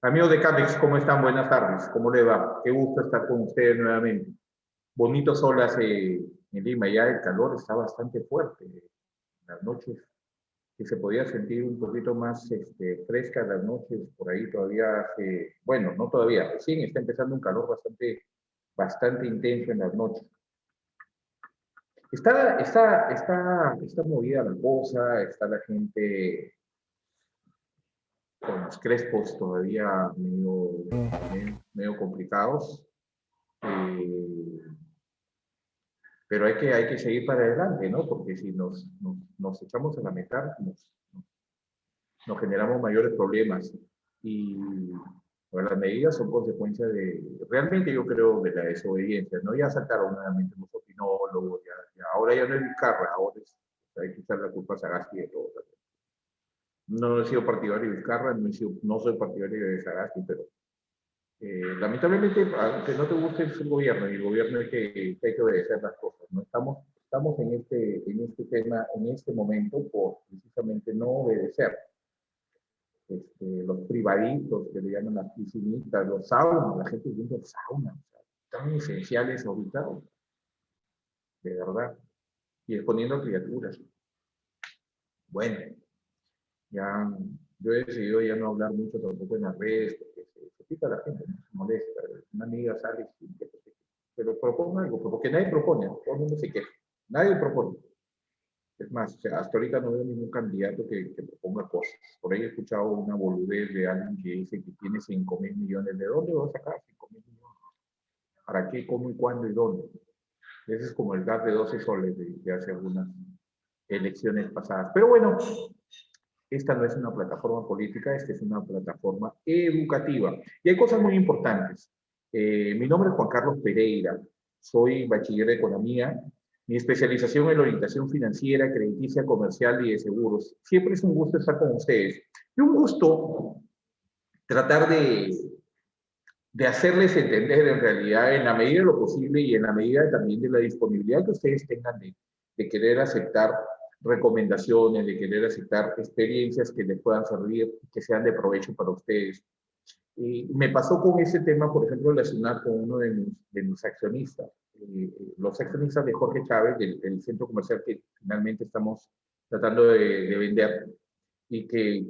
Amigos de Camex, ¿cómo están? Buenas tardes. ¿Cómo le va? Qué gusto estar con ustedes nuevamente. Bonito sol hace en Lima, ya el calor está bastante fuerte. Las noches que se podía sentir un poquito más fresca las noches, por ahí todavía hace, bueno, no todavía, recién está empezando un calor bastante intenso en las noches. Está movida la cosa, está la gente con los crespos todavía medio complicados. Eh, pero hay que seguir para adelante, ¿no? Porque si nos echamos a lamentar, nos generamos mayores problemas. Y bueno, las medidas son consecuencia realmente yo creo, de la desobediencia, ¿no? Ya saltaron nuevamente los opinólogos, ahora ya no es Vizcarra, ahora hay que echar la culpa a Sagasti de todo. No he sido partidario de Vizcarra, no soy partidario de Sagasti, pero lamentablemente, aunque no te guste el gobierno, y el gobierno hay que obedecer las cosas, ¿no? Estamos en este tema, en este momento, por precisamente no obedecer. Los privaditos que le llaman las piscinitas, los saunas, la gente viendo saunas, o sea, tan esenciales ahorita, de verdad, y exponiendo criaturas. Bueno, ya yo he decidido ya no hablar mucho tampoco en las redes, porque se pica la gente, ¿no? Se molesta. Una amiga sale y pero proponga algo, porque nadie propone, todo el mundo se queja, nadie propone. Es más, o sea, hasta ahorita no veo ningún candidato que proponga cosas. Por ahí he escuchado una boludez de alguien que dice que tiene 5.000 millones. ¿De dónde vas a sacar 5.000 millones? ¿Para qué, cómo y cuándo y dónde? Ese es como el gas de 12 soles de hace algunas elecciones pasadas. Pero bueno, esta no es una plataforma política, esta es una plataforma educativa. Y hay cosas muy importantes. Mi nombre es Juan Carlos Pereira, soy bachiller de Economía, mi especialización en la orientación financiera, crediticia, comercial y de seguros. Siempre es un gusto estar con ustedes. Y un gusto tratar de hacerles entender en realidad, en la medida de lo posible y en la medida también de la disponibilidad que ustedes tengan de querer aceptar recomendaciones, de querer aceptar experiencias que les puedan servir, que sean de provecho para ustedes. Y me pasó con ese tema, por ejemplo, relacionar con uno de mis accionistas, los accionistas de Jorge Chávez, del centro comercial que finalmente estamos tratando de vender y que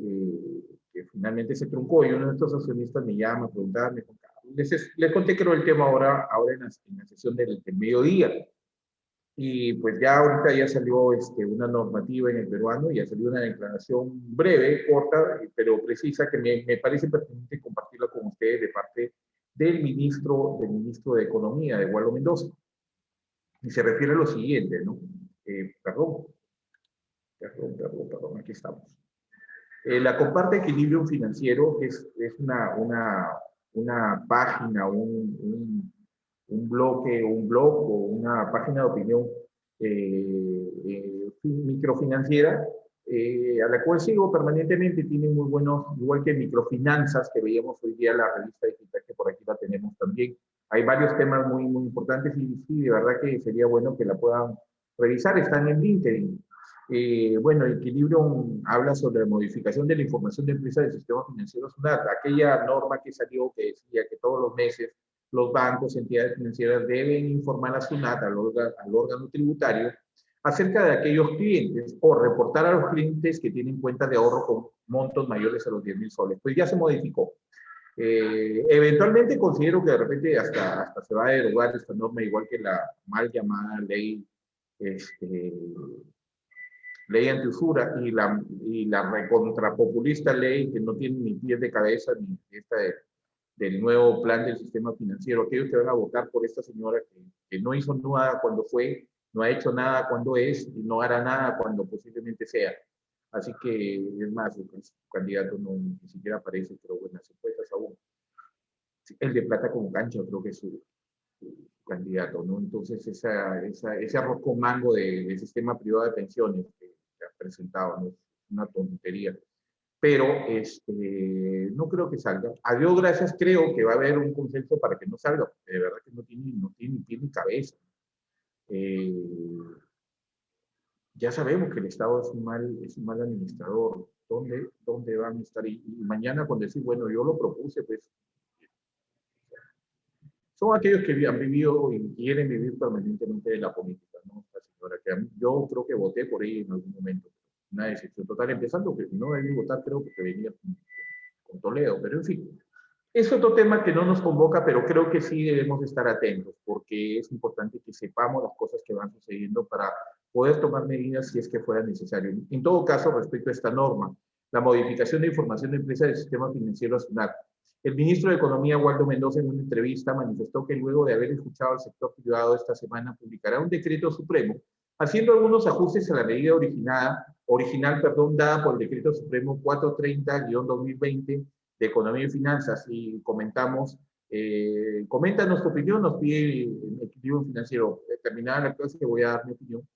finalmente se truncó. Y uno de estos accionistas me llama a preguntarme, les conté creo el tema ahora en la sesión del mediodía. Y pues ya ahorita ya salió una normativa en el peruano, ya salió una declaración breve, corta, pero precisa, que me parece pertinente compartirla con ustedes de parte del ministro de Economía, de Waldo Mendoza. Y se refiere a lo siguiente, ¿no? Perdón, aquí estamos. La comparte Equilibrio Financiero es una página, un bloque, un blog o una página de opinión microfinanciera, a la cual sigo permanentemente. Tiene muy buenos, igual que Microfinanzas, que veíamos hoy día la revista digital, que por aquí la tenemos también. Hay varios temas muy importantes y sí, de verdad que sería bueno que la puedan revisar. Están en LinkedIn. Bueno, Equilibrio habla sobre la modificación de la información de empresas del sistema financiero SUNAT, aquella norma que salió que decía que todos los meses los bancos, entidades financieras deben informar a SUNAT, al órgano tributario, acerca de aquellos clientes o reportar a los clientes que tienen cuentas de ahorro con montos mayores a los 10.000 soles. Pues ya se modificó. Eventualmente considero que de repente hasta se va a derogar esta norma, igual que la mal llamada ley ley antiusura y la recontrapopulista ley que no tiene ni pies de cabeza, ni esta del nuevo plan del sistema financiero. Aquellos que van a votar por esta señora que no hizo nada cuando fue, no ha hecho nada cuando es y no hará nada cuando posiblemente sea. Así que, es más, el candidato ni siquiera aparece, pero bueno, se puede aún. El de plata con cancha creo que es su candidato, ¿no? Entonces, ese arroz con mango del sistema privado de pensiones que ha presentado, ¿no? Es una tontería. Pero no creo que salga. A Dios gracias, creo que va a haber un consenso para que no salga, porque de verdad que no tiene ni pie ni cabeza. Eh, ya sabemos que el Estado es un mal administrador. ¿Dónde van a estar? Y mañana cuando decir, bueno, yo lo propuse, pues son aquellos que han vivido y quieren vivir permanentemente de la política, ¿no? La señora que yo creo que voté por ella en algún momento. Una decisión total, empezando que no debí votar, creo, porque venía con Toledo, pero en fin. Es otro tema que no nos convoca, pero creo que sí debemos estar atentos, porque es importante que sepamos las cosas que van sucediendo para poder tomar medidas si es que fuera necesario. En todo caso, respecto a esta norma, la modificación de información de empresas del sistema financiero SUNAT, el ministro de Economía, Waldo Mendoza, en una entrevista manifestó que luego de haber escuchado al sector privado esta semana, publicará un decreto supremo, haciendo algunos ajustes a la medida original, dada por el decreto supremo 430-2020, de Economía y Finanzas, y comentamos, comenta nuestra opinión, nos pide el equilibrio financiero. Terminada la clase, voy a dar mi opinión.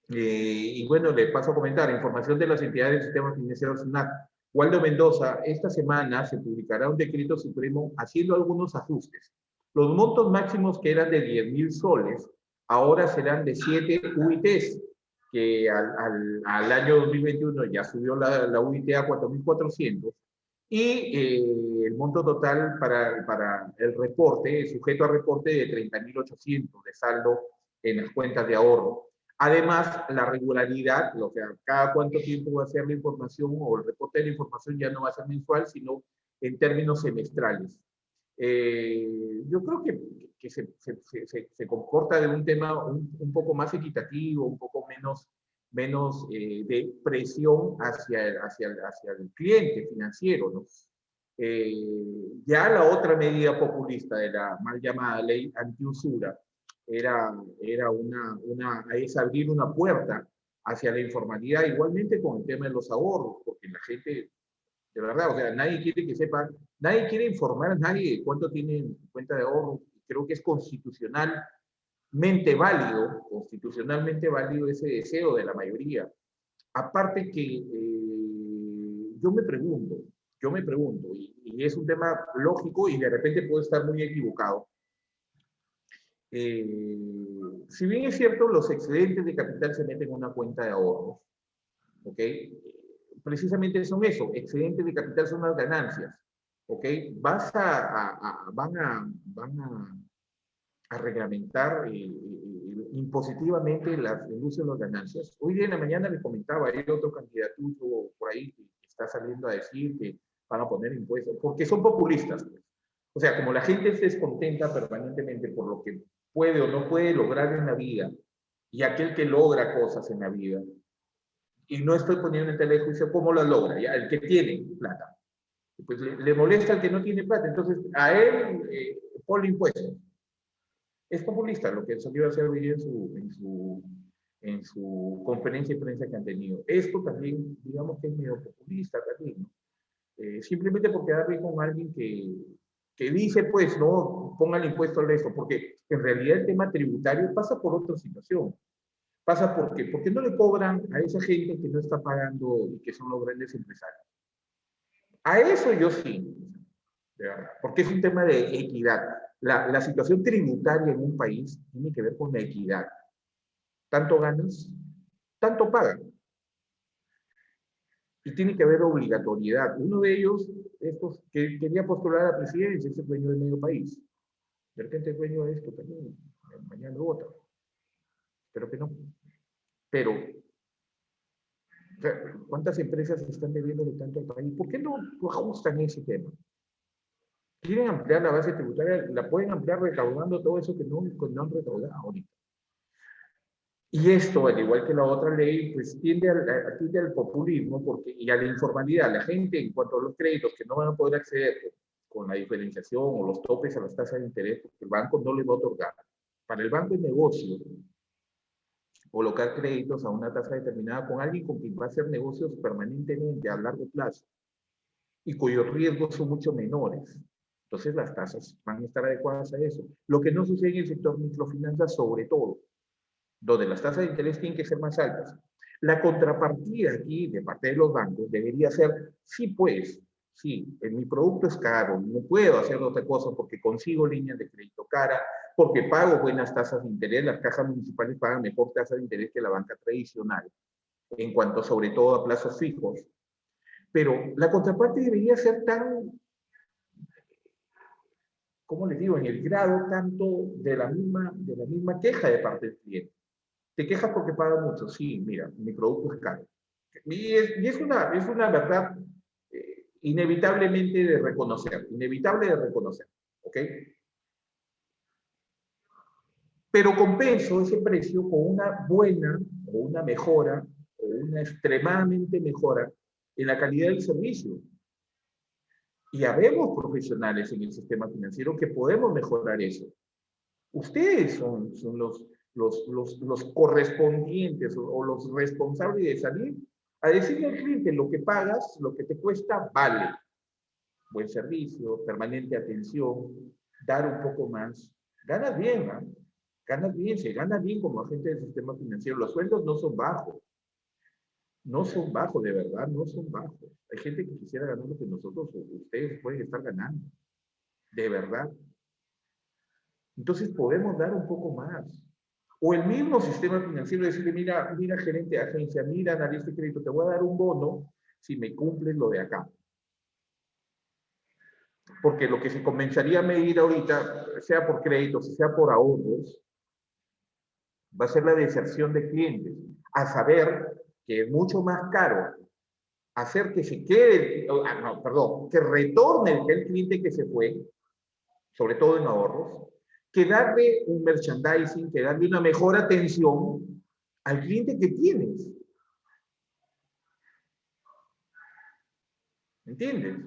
Y bueno, le paso a comentar, información de las entidades del sistema financiero SUNAT. Waldo Mendoza, esta semana se publicará un decreto supremo haciendo algunos ajustes. Los montos máximos que eran de 10.000 soles, ahora serán de 7 UITs, que al año 2021 ya subió la UIT a 4.400, y el monto total para el reporte, sujeto a reporte, de 30.800 de saldo en las cuentas de ahorro. Además, la regularidad, lo que cada cuánto tiempo va a ser la información o el reporte de la información ya no va a ser mensual, sino en términos semestrales. Yo creo que se comporta de un tema un poco más equitativo, un poco menos de presión hacia el cliente financiero, ¿no? Ya la otra medida populista de la mal llamada ley antiusura es abrir una puerta hacia la informalidad, igualmente con el tema de los ahorros, porque la gente, de verdad, o sea, nadie quiere que sepa, nadie quiere informar a nadie de cuánto tiene en cuenta de ahorro. Creo que es constitucionalmente válido ese deseo de la mayoría. Aparte que yo me pregunto, y es un tema lógico y de repente puedo estar muy equivocado. Si bien es cierto, los excedentes de capital se meten en una cuenta de ahorros, ¿ok? Precisamente son eso, excedentes de capital son las ganancias, ¿ok? Van a reglamentar impositivamente el uso de las ganancias. Hoy día en la mañana les comentaba, hay otro candidato por ahí que está saliendo a decir que van a poner impuestos, porque son populistas, pues. O sea, como la gente se descontenta permanentemente por lo que puede o no puede lograr en la vida, y aquel que logra cosas en la vida, y no estoy poniendo en telejuicio cómo lo logra, ¿ya? El que tiene plata, pues le molesta al que no tiene plata, entonces a él ponle impuestos. Es populista lo que salió a hacer hoy en su conferencia de prensa que han tenido. Esto también, digamos que es medio populista también, ¿no? Simplemente porque da con alguien que dice, pues, no, pongan el impuesto al resto, porque en realidad el tema tributario pasa por otra situación. Pasa porque no le cobran a esa gente que no está pagando y que son los grandes empresarios. A eso yo sí, porque es un tema de equidad. La situación tributaria en un país tiene que ver con la equidad. Tanto ganas, tanto pagan. Y tiene que haber obligatoriedad. Uno de ellos, estos que quería postular a la presidencia, es el dueño del medio país. De repente el dueño de esto también, mañana lo vota. Espero que no. Pero, o sea, ¿cuántas empresas están debiendo de tanto al país? ¿Por qué no ajustan ese tema? Quieren ampliar la base tributaria, la pueden ampliar recaudando todo eso que no han recaudado ahorita. Y esto, al igual que la otra ley, pues tiende al populismo y a la informalidad. La gente, en cuanto a los créditos que no van a poder acceder con la diferenciación o los topes a las tasas de interés, porque el banco no les va a otorgar. Para el banco es negocio colocar créditos a una tasa determinada con alguien con quien va a hacer negocios permanentemente a largo plazo y cuyos riesgos son mucho menores. Entonces las tasas van a estar adecuadas a eso. Lo que no sucede en el sector microfinanzas, sobre todo, donde las tasas de interés tienen que ser más altas. La contrapartida aquí de parte de los bancos debería ser, sí pues, Sí, mi producto es caro, no puedo hacer otra cosa porque consigo líneas de crédito cara, porque pago buenas tasas de interés, las cajas municipales pagan mejor tasa de interés que la banca tradicional, en cuanto sobre todo a plazos fijos. Pero la contraparte debería ser tan, ¿cómo les digo?, en el grado tanto de la misma queja de parte del cliente. ¿Te quejas porque paga mucho? Sí, mira, mi producto es caro. Es una verdad inevitablemente de reconocer, inevitable de reconocer, ¿ok? Pero compenso ese precio con una buena o una mejora o una extremadamente mejora en la calidad del servicio. Y habemos profesionales en el sistema financiero que podemos mejorar eso. Ustedes son los correspondientes o los responsables de salir a decirle al cliente lo que pagas, lo que te cuesta, vale. Buen servicio, permanente atención, dar un poco más. Ganas bien, ¿no? Ganas bien, se gana bien como agente del sistema financiero. Los sueldos no son bajos. No son bajos, de verdad, no son bajos. Hay gente que quisiera ganar lo que nosotros o ustedes pueden estar ganando. De verdad. Entonces podemos dar un poco más. O el mismo sistema financiero decirle, mira, mira gerente de agencia, mira analista de crédito, te voy a dar un bono si me cumples lo de acá. Porque lo que se comenzaría a medir ahorita, sea por créditos, sea por ahorros, va a ser la deserción de clientes. A saber que es mucho más caro hacer que se quede, no, perdón, que retorne el cliente que se fue, sobre todo en ahorros, que darle un merchandising, que darle una mejor atención al cliente que tienes. ¿Entiendes?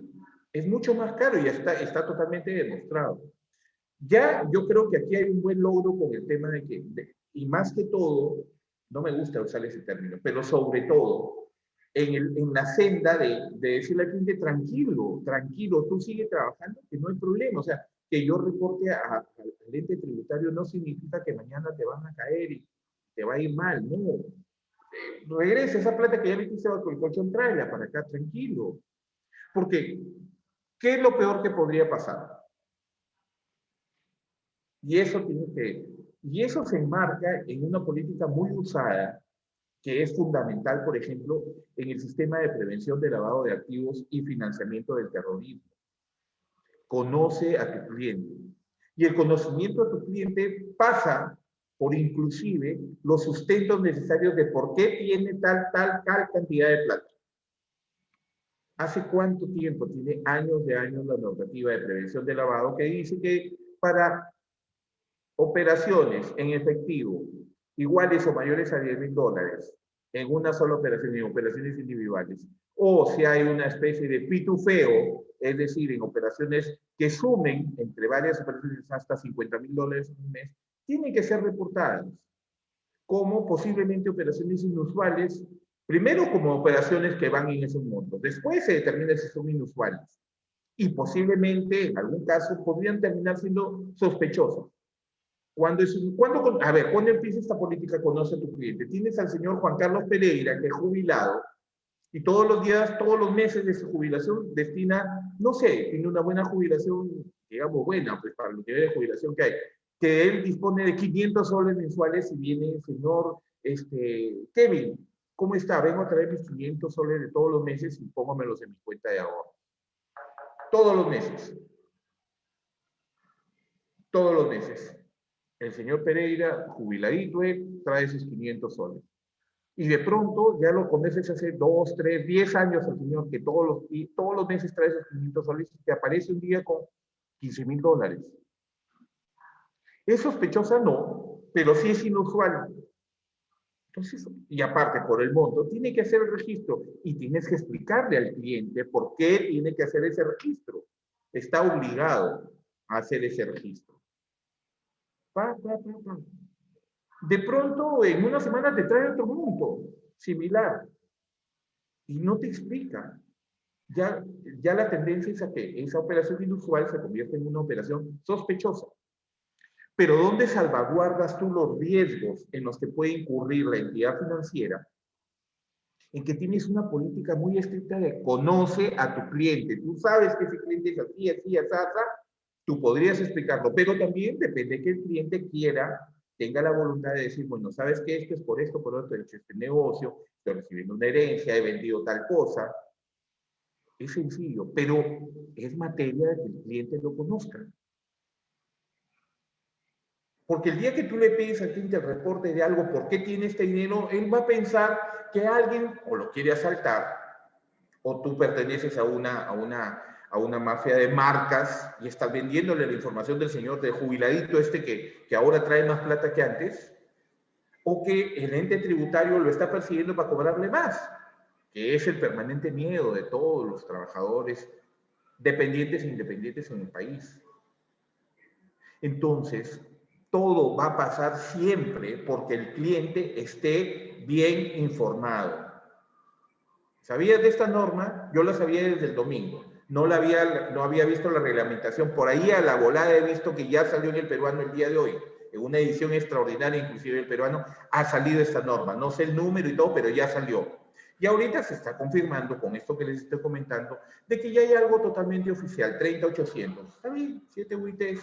Es mucho más caro y está totalmente demostrado. Ya yo creo que aquí hay un buen logro con el tema de que, y más que todo, no me gusta usar ese término, pero sobre todo, en la senda de decirle al cliente, tranquilo, tranquilo, tú sigue trabajando, que no hay problema. O sea, que yo reporte al ente tributario no significa que mañana te van a caer y te va a ir mal, no. Regresa esa plata que ya metiste bajo el colchón, tráela para acá, tranquilo. Porque, ¿qué es lo peor que podría pasar? Y y eso se enmarca en una política muy usada, que es fundamental, por ejemplo, en el sistema de prevención de lavado de activos y financiamiento del terrorismo. Conoce a tu cliente. Y el conocimiento a tu cliente pasa por inclusive los sustentos necesarios de por qué tiene tal cantidad de plata. ¿Hace cuánto tiempo? Tiene años de años la normativa de prevención de lavado que dice que para operaciones en efectivo iguales o mayores a $10,000 en una sola operación, en operaciones individuales, o si hay una especie de pitufeo, es decir, en operaciones que sumen entre varias operaciones hasta $50,000 en un mes, tienen que ser reportadas como posiblemente operaciones inusuales, primero como operaciones que van en esos montos, después se determina si son inusuales y posiblemente en algún caso podrían terminar siendo sospechosas. ¿Cuándo empieza esta política? Conoce a tu cliente. Tienes al señor Juan Carlos Pereira, que es jubilado, y todos los días, todos los meses de su jubilación destina, no sé, tiene una buena jubilación, digamos buena, pues para los niveles de jubilación que hay, que él dispone de $500 mensuales y viene el señor Kevin, ¿cómo está? Vengo a traer mis $500 de todos los meses y póngamelos en mi cuenta de ahorro. Todos los meses. Todos los meses. El señor Pereira, jubiladito, trae sus $500. Y de pronto ya lo conoces hace 2, 3, 10 años al señor que todos los meses trae esos $500 y te aparece un día con $15,000. ¿Es sospechosa? No, pero sí es inusual. Entonces, y aparte por el monto, tiene que hacer el registro y tienes que explicarle al cliente por qué tiene que hacer ese registro. Está obligado a hacer ese registro. De pronto, en una semana te trae otro monto similar y no te explica. Ya la tendencia es a que esa operación inusual se convierte en una operación sospechosa. Pero ¿dónde salvaguardas tú los riesgos en los que puede incurrir la entidad financiera en que tienes una política muy estricta de conoce a tu cliente. Tú sabes que ese cliente es así, así, así, así. Tú podrías explicarlo, pero también depende que el cliente quiera, tenga la voluntad de decir, bueno, ¿sabes qué? Esto es por esto, por otro, he hecho este negocio, estoy recibiendo una herencia, he vendido tal cosa. Es sencillo, pero es materia de que el cliente lo conozca. Porque el día que tú le pides al cliente el reporte de algo, ¿por qué tiene este dinero? Él va a pensar que alguien o lo quiere asaltar, o tú perteneces a una mafia de marcas y estás vendiéndole la información del señor de jubiladito este que ahora trae más plata que antes, o que el ente tributario lo está persiguiendo para cobrarle más, que es el permanente miedo de todos los trabajadores dependientes e independientes en el país. Entonces, todo va a pasar siempre porque el cliente esté bien informado. ¿Sabías de esta norma? Yo la sabía desde el domingo. No había visto la reglamentación. Por ahí a la volada he visto que ya salió en el peruano el día de hoy. En una edición extraordinaria, inclusive el peruano, ha salido esta norma. No sé el número y todo, pero ya salió. Y ahorita se está confirmando, con esto que les estoy comentando, de que ya hay algo totalmente oficial, 30800. ¿Está bien? 7 UITs.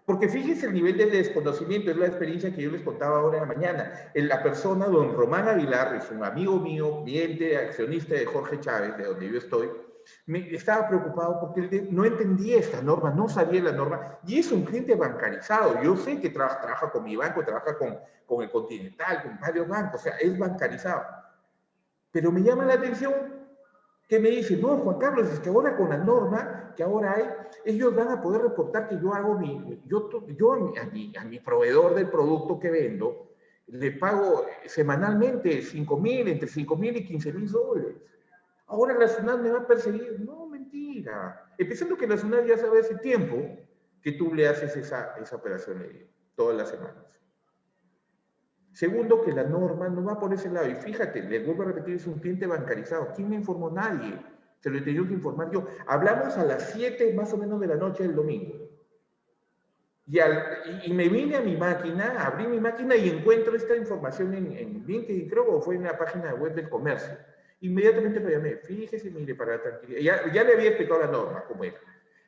Porque fíjense el nivel de desconocimiento, es la experiencia que yo les contaba ahora en la mañana. La persona, don Román Aguilar, es un amigo mío, cliente, accionista de Jorge Chávez, de donde yo estoy, estaba preocupado porque él no entendía esta norma, no sabía la norma, y es un cliente bancarizado. Yo sé que trabaja con mi banco, trabaja con el Continental, con varios bancos, o sea, es bancarizado. Pero me llama la atención que me dice, no, Juan Carlos, es que ahora con la norma que ahora hay, ellos van a poder reportar que yo hago a mi proveedor del producto que vendo, le pago semanalmente 5.000, entre 5.000 y 15.000 soles. Ahora la SUNAT me va a perseguir. No, mentira. Empezando que la SUNAT ya sabe hace tiempo que tú le haces esa operación todas las semanas. Segundo, que la norma no va por ese lado. Y fíjate, les vuelvo a repetir, es un cliente bancarizado. ¿Quién me informó? Nadie. Se lo he tenido que informar yo. Hablamos a las 7 más o menos de la noche del domingo. Y me vine a mi máquina, abrí mi máquina y encuentro esta información en LinkedIn, creo que fue en la página web del comercio. Inmediatamente lo llamé. Fíjese, mire, para tranquilidad. Ya le había explicado la norma, cómo era.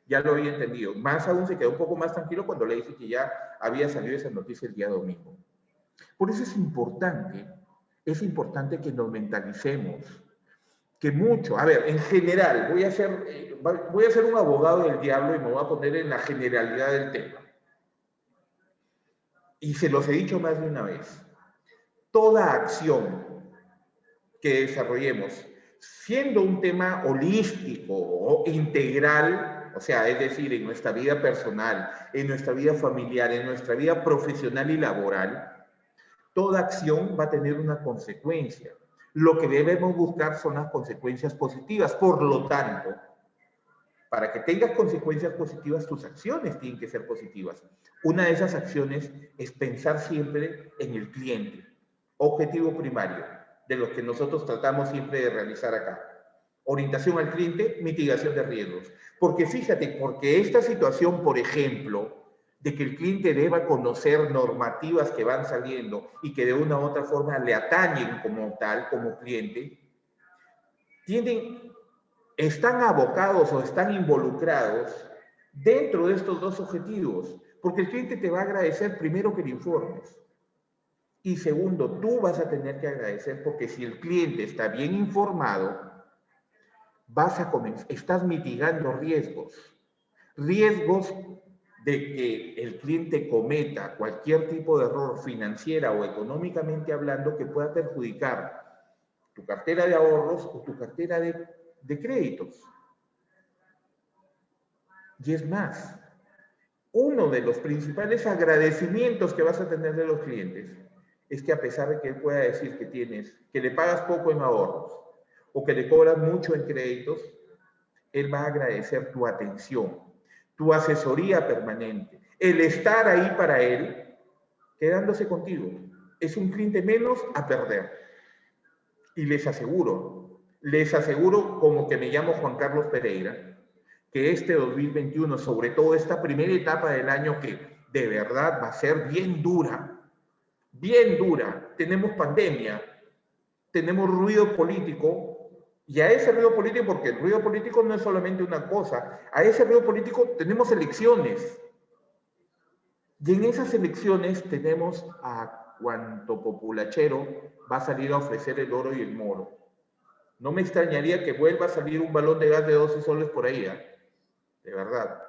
Ya lo había entendido. Más aún se quedó un poco más tranquilo cuando le dije que ya había salido esa noticia el día domingo. Por eso es importante que nos mentalicemos, que mucho, a ver, en general, voy a ser un abogado del diablo y me voy a poner en la generalidad del tema. Y se los he dicho más de una vez. Toda acción que desarrollemos, siendo un tema holístico o integral, o sea, es decir, en nuestra vida personal, en nuestra vida familiar, en nuestra vida profesional y laboral, toda acción va a tener una consecuencia. Lo que debemos buscar son las consecuencias positivas. Por lo tanto, para que tengas consecuencias positivas, tus acciones tienen que ser positivas. Una de esas acciones es pensar siempre en el cliente, objetivo primario, de lo que nosotros tratamos siempre de realizar acá. Orientación al cliente, mitigación de riesgos. Porque fíjate, porque esta situación, por ejemplo, de que el cliente deba conocer normativas que van saliendo y que de una u otra forma le atañen como tal, como cliente, están abocados o están involucrados dentro de estos dos objetivos, porque el cliente te va a agradecer primero que le informes. Y segundo, tú vas a tener que agradecer porque si el cliente está bien informado, estás mitigando riesgos de que el cliente cometa cualquier tipo de error financiera o económicamente hablando que pueda perjudicar tu cartera de ahorros o tu cartera de créditos. Y es más, uno de los principales agradecimientos que vas a tener de los clientes es que a pesar de que él pueda decir que le pagas poco en ahorros o que le cobras mucho en créditos, él va a agradecer tu atención, tu asesoría permanente, el estar ahí para él, quedándose contigo. Es un cliente menos a perder. Y les aseguro como que me llamo Juan Carlos Pereira, que este 2021, sobre todo esta primera etapa del año que de verdad va a ser bien dura, tenemos pandemia, tenemos ruido político, y a ese ruido político, porque el ruido político no es solamente una cosa, a ese ruido político tenemos elecciones. Y en esas elecciones tenemos a cuanto populachero va a salir a ofrecer el oro y el moro. No me extrañaría que vuelva a salir un balón de gas de 12 soles por ahí, ¿eh? De verdad.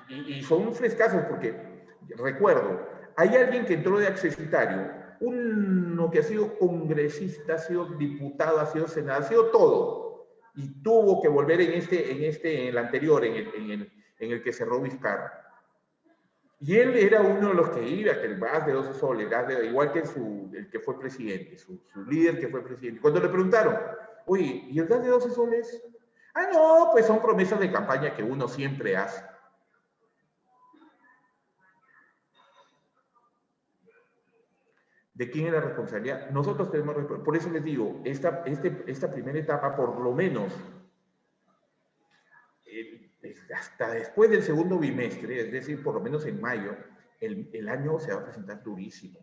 Y son frescazos porque, recuerdo, hay alguien que entró de accesitario, uno que ha sido congresista, ha sido diputado, ha sido senador, ha sido todo, y tuvo que volver en el anterior, en el que cerró Vizcarra. Y él era uno de los que iba, que el gas de 12 soles, igual que el que fue presidente, su líder que fue presidente. Cuando le preguntaron, oye, ¿y el gas de 12 soles? Ah, no, pues son promesas de campaña que uno siempre hace. ¿De quién es la responsabilidad? Nosotros tenemos responsabilidad. Por eso les digo, esta primera etapa, por lo menos, hasta después del segundo bimestre, es decir, por lo menos en mayo, el año se va a presentar durísimo.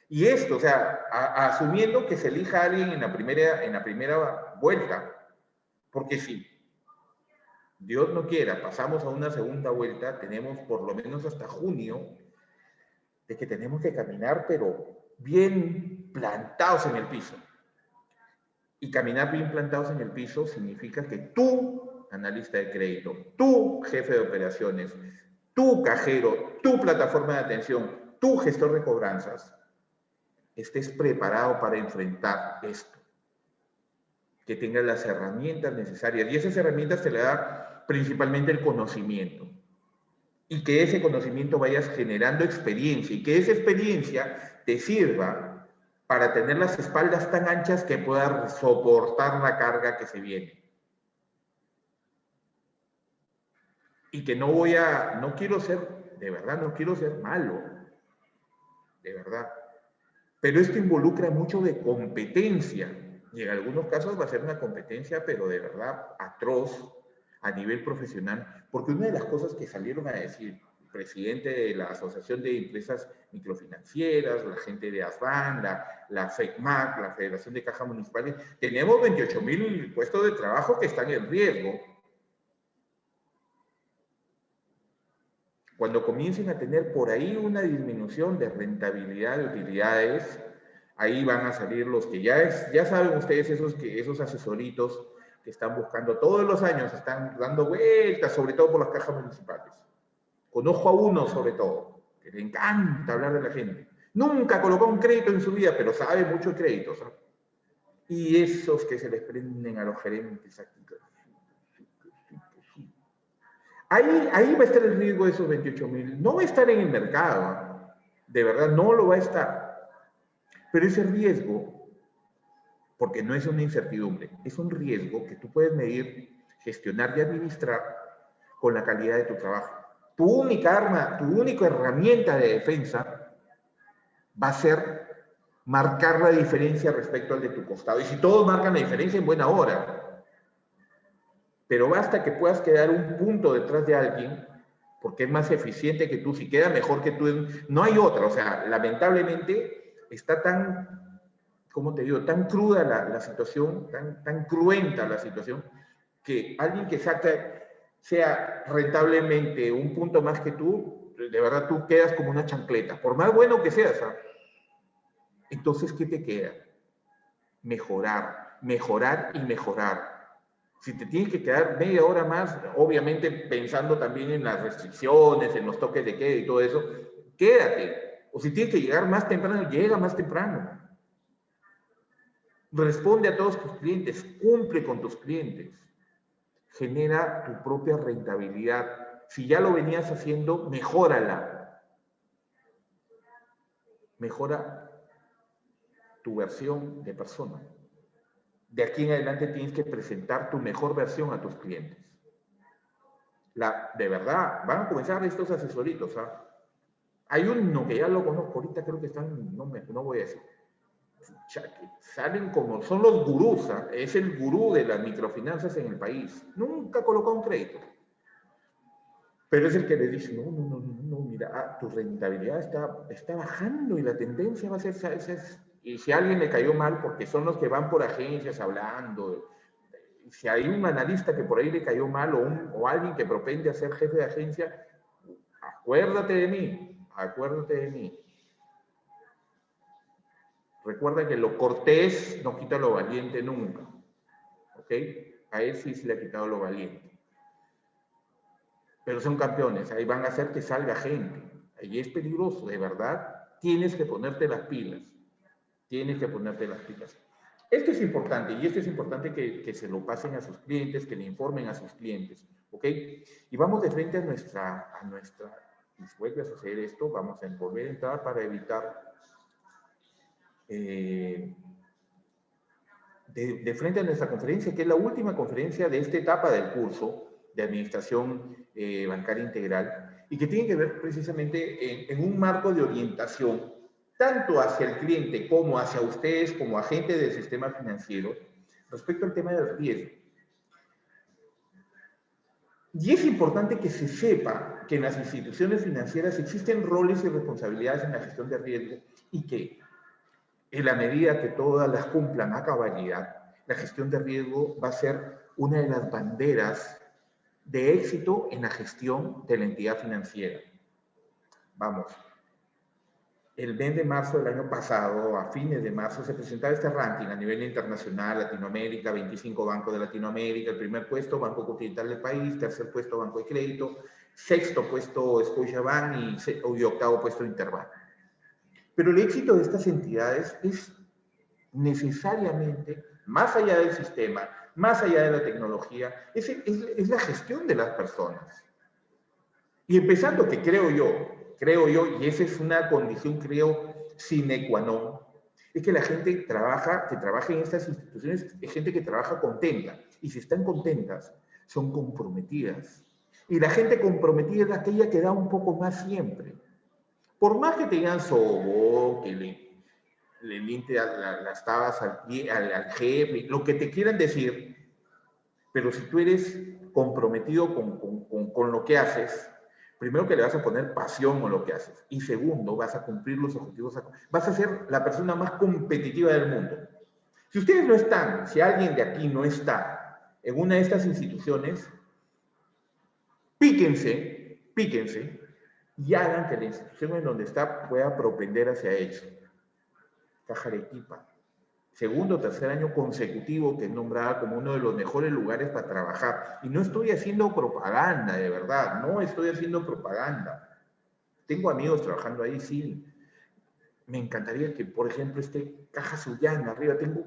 Y esto, o sea, asumiendo que se elija a alguien en la primera vuelta, porque si Dios no quiera, pasamos a una segunda vuelta, tenemos por lo menos hasta junio, de que tenemos que caminar, pero bien plantados en el piso. Y caminar bien plantados en el piso significa que tú, analista de crédito, tú, jefe de operaciones, tú, cajero, tu plataforma de atención, tu gestor de cobranzas, estés preparado para enfrentar esto. Que tengas las herramientas necesarias. Y esas herramientas te le da principalmente el conocimiento. Y que ese conocimiento vayas generando experiencia y que esa experiencia te sirva para tener las espaldas tan anchas que puedas soportar la carga que se viene. Y que no quiero ser, de verdad, no quiero ser malo, de verdad. Pero esto involucra mucho de competencia. Y en algunos casos va a ser una competencia, pero de verdad atroz a nivel profesional. Porque una de las cosas que salieron a decir el presidente de la Asociación de Empresas Microfinancieras, la gente de ASBAN, la FECMAC, la Federación de Cajas Municipales, tenemos 28,000 puestos de trabajo que están en riesgo. Cuando comiencen a tener por ahí una disminución de rentabilidad de utilidades, ahí van a salir los que ya saben ustedes, esos asesoritos que están buscando todos los años, están dando vueltas, sobre todo por las cajas municipales. Conozco a uno sobre todo, que le encanta hablar de la gente. Nunca colocó un crédito en su vida, pero sabe mucho de créditos, ¿no? Y esos que se les prenden a los gerentes aquí. Ahí va a estar el riesgo de esos 28,000. No va a estar en el mercado, de verdad, no lo va a estar. Pero ese riesgo, porque no es una incertidumbre, es un riesgo que tú puedes medir, gestionar y administrar con la calidad de tu trabajo. Tu única arma, tu única herramienta de defensa va a ser marcar la diferencia respecto al de tu costado. Y si todos marcan la diferencia, en buena hora. Pero basta que puedas quedar un punto detrás de alguien, porque es más eficiente que tú, si queda mejor que tú, no hay otra. O sea, lamentablemente está tan, ¿cómo te digo?, tan cruda la situación, tan cruenta la situación, que alguien que sea rentablemente un punto más que tú, de verdad tú quedas como una chancleta, por más bueno que seas, ¿sabes? Entonces, ¿qué te queda? Mejorar, mejorar y mejorar. Si te tienes que quedar media hora más, obviamente pensando también en las restricciones, en los toques de queda y todo eso, quédate. O si tienes que llegar más temprano, llega más temprano. Responde a todos tus clientes, cumple con tus clientes. Genera tu propia rentabilidad. Si ya lo venías haciendo, mejórala. Mejora tu versión de persona. De aquí en adelante tienes que presentar tu mejor versión a tus clientes. De verdad, van a comenzar estos asesoritos. ¿Ah? Hay uno que ya lo conozco, ahorita creo que están, no voy a decir, salen como, son los gurús, ¿ah? Es el gurú de las microfinanzas en el país. Nunca colocó un crédito. Pero es el que le dice, no, mira, tu rentabilidad está bajando y la tendencia va a ser esa. Y si a alguien le cayó mal, porque son los que van por agencias hablando, si hay un analista que por ahí le cayó mal o alguien que propende a ser jefe de agencia, acuérdate de mí, acuérdate de mí. Recuerda que lo cortés no quita lo valiente nunca, ¿ok? A él sí se le ha quitado lo valiente. Pero son campeones, ahí van a hacer que salga gente. Ahí es peligroso, de verdad. Tienes que ponerte las pilas. Tienes que ponerte las pilas. Esto es importante, y esto es importante que se lo pasen a sus clientes, que le informen a sus clientes, ¿ok? Y vamos de frente a nuestra, si vuelve a suceder esto, vamos a volver a entrar para evitar, de frente a nuestra conferencia, que es la última conferencia de esta etapa del curso de Administración Bancaria Integral, y que tiene que ver precisamente en un marco de orientación tanto hacia el cliente como hacia ustedes como agentes del sistema financiero respecto al tema del riesgo. Y es importante que se sepa que en las instituciones financieras existen roles y responsabilidades en la gestión de riesgo y que en la medida que todas las cumplan a cabalidad, la gestión de riesgo va a ser una de las banderas de éxito en la gestión de la entidad financiera. Vamos, el mes de marzo del año pasado, a fines de marzo, se presentaba este ranking a nivel internacional, Latinoamérica, 25 bancos de Latinoamérica, el primer puesto, Banco Continental del país, tercer puesto, Banco de Crédito, sexto puesto, Scotiabank y octavo puesto, Interbank. Pero el éxito de estas entidades es necesariamente, más allá del sistema, más allá de la tecnología, es la gestión de las personas. Y empezando que creo yo, y esa es una condición, creo, sine qua non, es que la gente que trabaja en estas instituciones es gente que trabaja contenta. Y si están contentas, son comprometidas. Y la gente comprometida es aquella que da un poco más siempre. Por más que te digan sobo, que le limpie las tabas al jefe, lo que te quieran decir, pero si tú eres comprometido con lo que haces, primero que le vas a poner pasión a lo que haces, y segundo, vas a cumplir los objetivos, vas a ser la persona más competitiva del mundo. Si ustedes no están, si alguien de aquí no está en una de estas instituciones, píquense, y hagan que la institución en donde está pueda propender hacia ellos. Caja Arequipa, segundo o tercer año consecutivo que es nombrada como uno de los mejores lugares para trabajar. Y no estoy haciendo propaganda, de verdad, no estoy haciendo propaganda. Tengo amigos trabajando ahí, sí. Me encantaría que, por ejemplo, esté Caja Sullana arriba. Tengo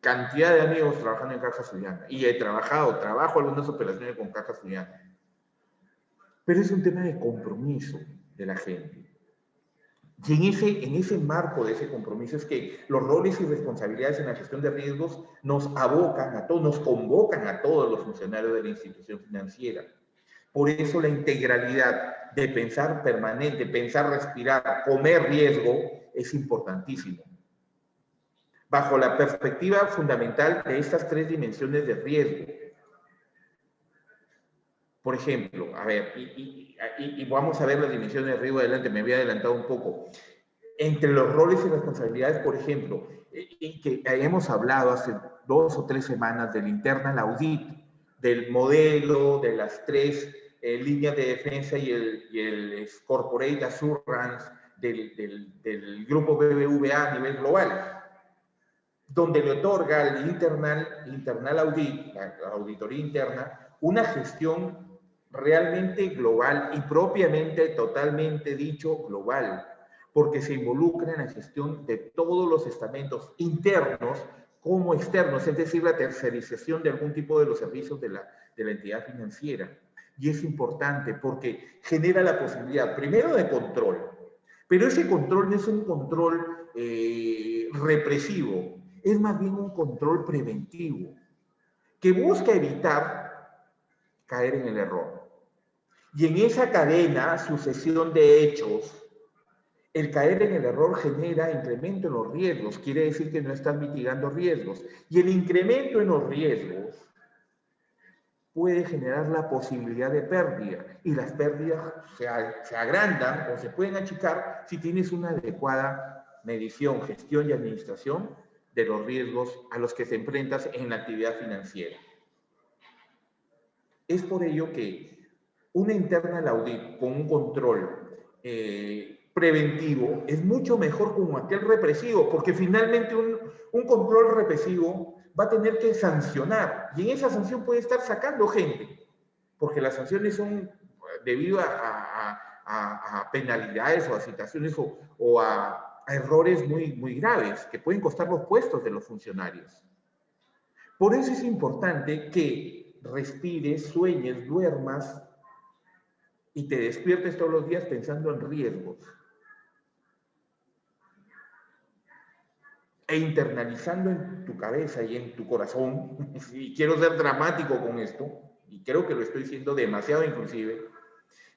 cantidad de amigos trabajando en Caja Sullana. Y trabajo algunas operaciones con Caja Sullana. Pero es un tema de compromiso de la gente. Y en ese marco de ese compromiso es que los roles y responsabilidades en la gestión de riesgos nos abocan a todos, nos convocan a todos los funcionarios de la institución financiera. Por eso la integralidad de pensar permanente, pensar, respirar, comer riesgo es importantísimo. Bajo la perspectiva fundamental de estas tres dimensiones de riesgo. Por ejemplo, a ver, y vamos a ver las dimensiones de riesgo adelante, me había adelantado un poco. Entre los roles y responsabilidades, por ejemplo, y que hemos hablado hace 2 o 3 semanas del internal audit, del modelo, de las 3 líneas de defensa y el corporate assurance del grupo BBVA a nivel global, donde le otorga al internal audit, la auditoría interna, una gestión realmente global y propiamente, totalmente dicho, global, porque se involucra en la gestión de todos los estamentos internos como externos, es decir, la tercerización de algún tipo de los servicios de la entidad financiera. Y es importante porque genera la posibilidad, primero, de control, pero ese control no es un control represivo, es más bien un control preventivo, que busca evitar caer en el error. Y en esa cadena, sucesión de hechos, el caer en el error genera incremento en los riesgos, quiere decir que no están mitigando riesgos. Y el incremento en los riesgos puede generar la posibilidad de pérdida, y las pérdidas se agrandan o se pueden achicar si tienes una adecuada medición, gestión y administración de los riesgos a los que te enfrentas en la actividad financiera. Es por ello que una internal audit con un control preventivo es mucho mejor como aquel represivo, porque finalmente un control represivo va a tener que sancionar, y en esa sanción puede estar sacando gente, porque las sanciones son debido a penalidades o a situaciones o a errores muy graves que pueden costar los puestos de los funcionarios. Por eso es importante que respires, sueñes, duermas y te despiertes todos los días pensando en riesgos e internalizando en tu cabeza y en tu corazón, y quiero ser dramático con esto, y creo que lo estoy diciendo demasiado inclusive,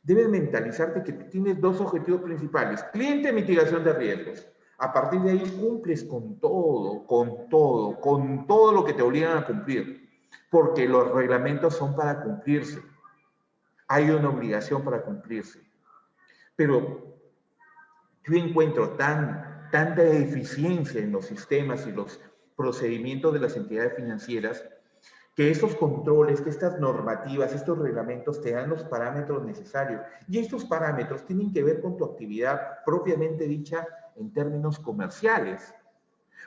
debes mentalizarte que tienes dos objetivos principales: cliente, mitigación de riesgos. A partir de ahí cumples con todo lo que te obligan a cumplir, porque los reglamentos son para cumplirse. Hay una obligación para cumplirse. Pero yo encuentro tanta eficiencia en los sistemas y los procedimientos de las entidades financieras, que estos controles, que estas normativas, estos reglamentos te dan los parámetros necesarios. Y estos parámetros tienen que ver con tu actividad propiamente dicha en términos comerciales.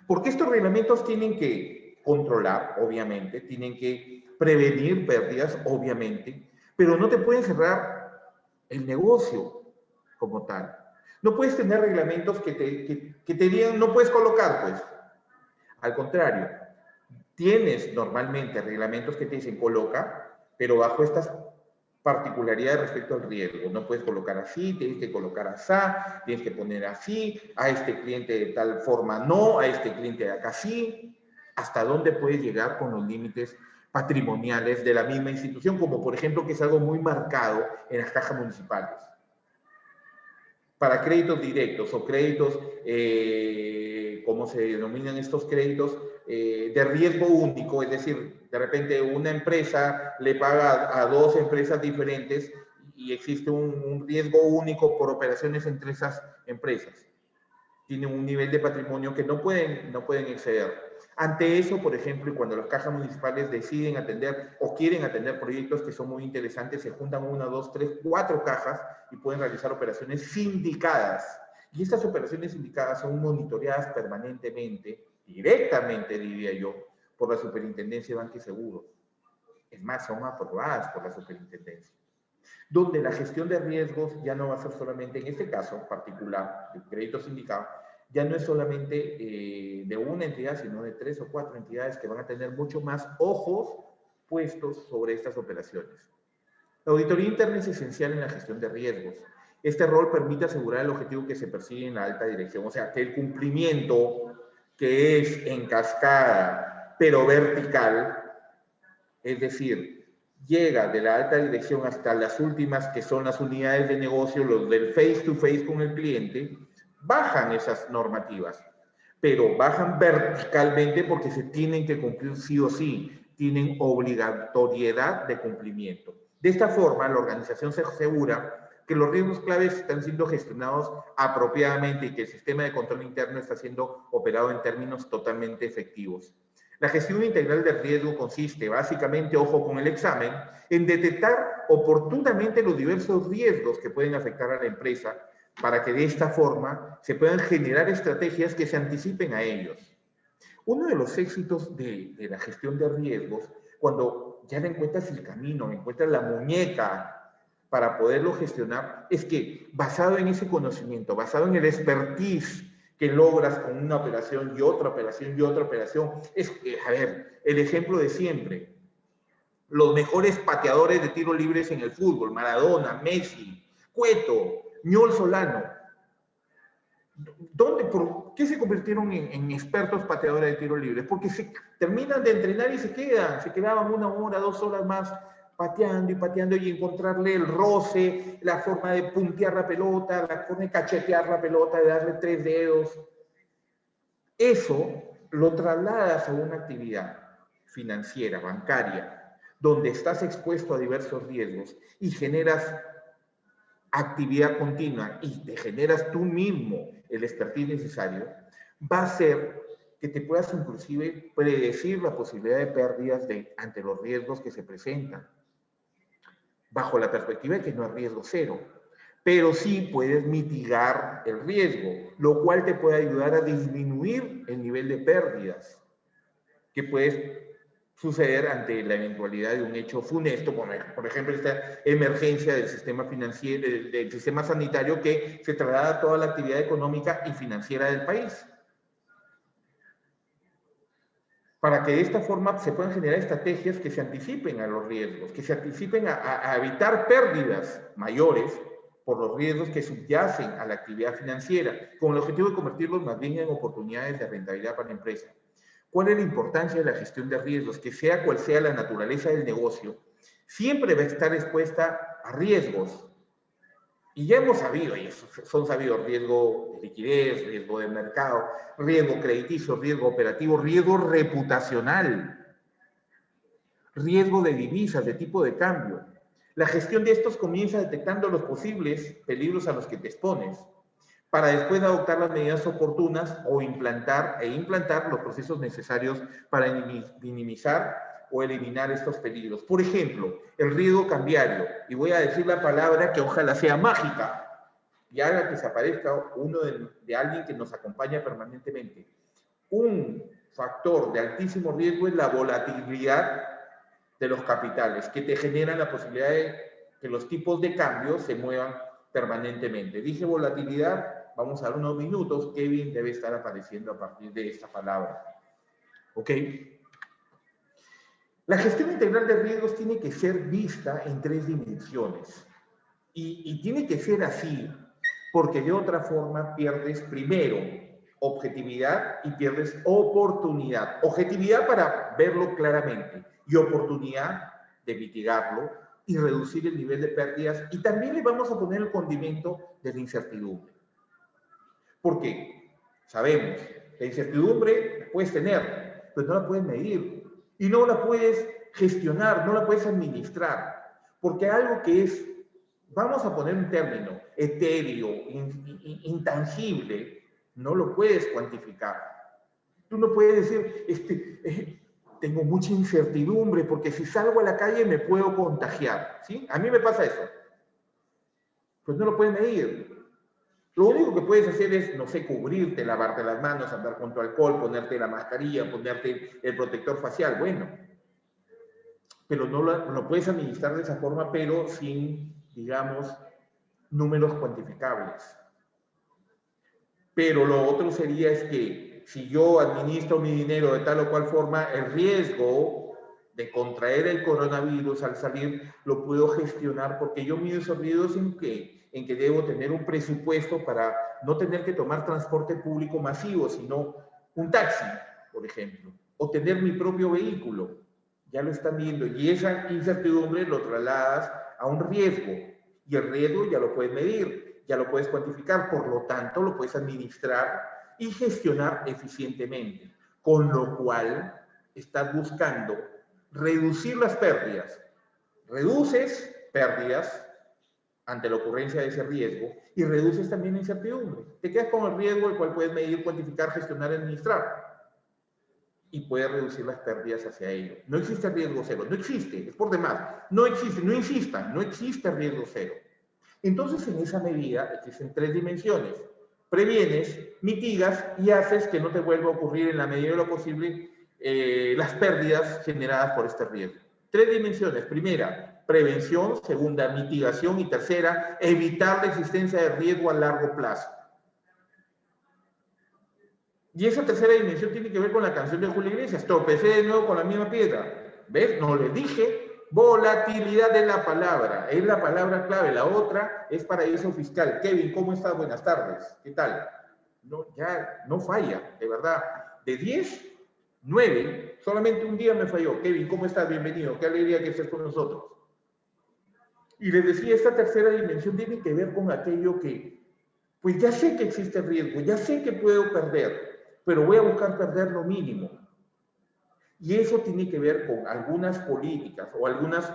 Porque estos reglamentos tienen que controlar, obviamente, tienen que prevenir pérdidas, obviamente, pero no te pueden cerrar el negocio como tal. No puedes tener reglamentos que te digan no puedes colocar, pues. Al contrario, tienes normalmente reglamentos que te dicen coloca, pero bajo estas particularidades respecto al riesgo. No puedes colocar así, tienes que colocar así, tienes que poner así, a este cliente de tal forma no, a este cliente de acá sí. ¿Hasta dónde puedes llegar con los límites patrimoniales de la misma institución? Como por ejemplo, que es algo muy marcado en las cajas municipales. Para créditos directos o créditos, ¿cómo se denominan estos créditos? De riesgo único, es decir, de repente una empresa le paga a dos empresas diferentes y existe un riesgo único por operaciones entre esas empresas. Tienen un nivel de patrimonio que no pueden exceder. Ante eso, por ejemplo, y cuando las cajas municipales deciden atender o quieren atender proyectos que son muy interesantes, se juntan 1, 2, 3, 4 cajas y pueden realizar operaciones sindicadas. Y estas operaciones sindicadas son monitoreadas permanentemente, directamente, diría yo, por la Superintendencia de Banca y Seguros. Es más, son aprobadas por la Superintendencia. Donde la gestión de riesgos ya no va a ser solamente, en este caso particular, el crédito sindicado, ya no es solamente de una entidad, sino de 3 o 4 entidades que van a tener mucho más ojos puestos sobre estas operaciones. La auditoría interna es esencial en la gestión de riesgos. Este rol permite asegurar el objetivo que se persigue en la alta dirección, o sea, que el cumplimiento, que es en cascada, pero vertical, es decir, llega de la alta dirección hasta las últimas, que son las unidades de negocio, los del face to face con el cliente, bajan esas normativas, pero bajan verticalmente porque se tienen que cumplir sí o sí, tienen obligatoriedad de cumplimiento. De esta forma, la organización se asegura que los riesgos claves están siendo gestionados apropiadamente y que el sistema de control interno está siendo operado en términos totalmente efectivos. La gestión integral del riesgo consiste básicamente, ojo con el examen, en detectar oportunamente los diversos riesgos que pueden afectar a la empresa para que de esta forma se puedan generar estrategias que se anticipen a ellos. Uno de los éxitos de la gestión de riesgos, cuando ya le encuentras el camino, encuentras la muñeca para poderlo gestionar, es que basado en ese conocimiento, basado en el expertise que logras con una operación y otra operación y otra operación, es, a ver, el ejemplo de siempre. Los mejores pateadores de tiros libres en el fútbol, Maradona, Messi, Cueto, Ñol Solano. ¿Por qué se convirtieron en expertos pateadores de tiros libres? Porque se terminan de entrenar y se quedaban 1 hora, 2 horas más pateando y encontrarle el roce, la forma de puntear la pelota, la forma de cachetear la pelota, de darle 3 dedos. Eso lo trasladas a una actividad financiera, bancaria, donde estás expuesto a diversos riesgos y generas actividad continua y te generas tú mismo el expertise necesario, va a ser que te puedas inclusive predecir la posibilidad de pérdidas ante los riesgos que se presentan, bajo la perspectiva de que no es riesgo cero, pero sí puedes mitigar el riesgo, lo cual te puede ayudar a disminuir el nivel de pérdidas que puedes suceder ante la eventualidad de un hecho funesto, por ejemplo, esta emergencia del sistema financiero, del sistema sanitario que se traslada a toda la actividad económica y financiera del país. Para que de esta forma se puedan generar estrategias que se anticipen a los riesgos, que se anticipen a evitar pérdidas mayores por los riesgos que subyacen a la actividad financiera, con el objetivo de convertirlos más bien en oportunidades de rentabilidad para la empresa. ¿Cuál es la importancia de la gestión de riesgos? Que sea cual sea la naturaleza del negocio, siempre va a estar expuesta a riesgos. Y ya hemos sabido, y son sabidos, riesgo de liquidez, riesgo de mercado, riesgo crediticio, riesgo operativo, riesgo reputacional, riesgo de divisas, de tipo de cambio. La gestión de estos comienza detectando los posibles peligros a los que te expones, para después adoptar las medidas oportunas o implantar los procesos necesarios para minimizar o eliminar estos peligros. Por ejemplo, el riesgo cambiario, y voy a decir la palabra que ojalá sea mágica y haga que se aparezca uno de alguien que nos acompaña permanentemente. Un factor de altísimo riesgo es la volatilidad de los capitales, que te generan la posibilidad de que los tipos de cambio se muevan permanentemente. Dije volatilidad. Vamos a dar unos minutos. Kevin debe estar apareciendo a partir de esta palabra. ¿Ok? La gestión integral de riesgos tiene que ser vista en 3 dimensiones. Y tiene que ser así, porque de otra forma pierdes primero objetividad y pierdes oportunidad. Objetividad para verlo claramente y oportunidad de mitigarlo y reducir el nivel de pérdidas. Y también le vamos a poner el condimento de la incertidumbre. Porque sabemos, la incertidumbre la puedes tener, pero no la puedes medir y no la puedes gestionar, no la puedes administrar, porque algo que es, vamos a poner un término, etéreo, intangible, no lo puedes cuantificar. Tú no puedes decir, tengo mucha incertidumbre porque si salgo a la calle me puedo contagiar, ¿sí? A mí me pasa eso. Pues no lo puedes medir. Lo único que puedes hacer es, no sé, cubrirte, lavarte las manos, andar con tu alcohol, ponerte la mascarilla, ponerte el protector facial, bueno. Pero no lo puedes administrar de esa forma, pero sin, digamos, números cuantificables. Pero lo otro sería es que si yo administro mi dinero de tal o cual forma, el riesgo de contraer el coronavirus al salir lo puedo gestionar porque yo mido esos riesgos en que debo tener un presupuesto para no tener que tomar transporte público masivo, sino un taxi, por ejemplo, o tener mi propio vehículo. Ya lo están viendo y esa incertidumbre lo trasladas a un riesgo y el riesgo ya lo puedes medir, ya lo puedes cuantificar, por lo tanto lo puedes administrar y gestionar eficientemente, con lo cual estás buscando reducir las pérdidas. Reduces pérdidas ante la ocurrencia de ese riesgo y reduces también la incertidumbre. Te quedas con el riesgo, el cual puedes medir, cuantificar, gestionar y administrar. Y puedes reducir las pérdidas hacia ello. No existe riesgo cero, no existe, es por demás. No existe, no insistan, no existe riesgo cero. Entonces, en esa medida existen 3 dimensiones. Previenes, mitigas y haces que no te vuelva a ocurrir en la medida de lo posible las pérdidas generadas por este riesgo. 3 dimensiones. Primera, prevención. Segunda, mitigación. Y tercera, evitar la existencia de riesgo a largo plazo. Y esa tercera dimensión tiene que ver con la canción de Julio Iglesias. Tropecé de nuevo con la misma piedra. ¿Ves? No les dije. Volatilidad de la palabra. Es la palabra clave. La otra es paraíso fiscal. Kevin, ¿cómo estás? Buenas tardes. ¿Qué tal? No, ya no falla, de verdad. De 10, 9. Solamente un día me falló. Kevin, ¿cómo estás? Bienvenido. Qué alegría que estés con nosotros. Y les decía, esta tercera dimensión tiene que ver con aquello que, pues ya sé que existe riesgo, ya sé que puedo perder, pero voy a buscar perder lo mínimo. Y eso tiene que ver con algunas políticas o algunos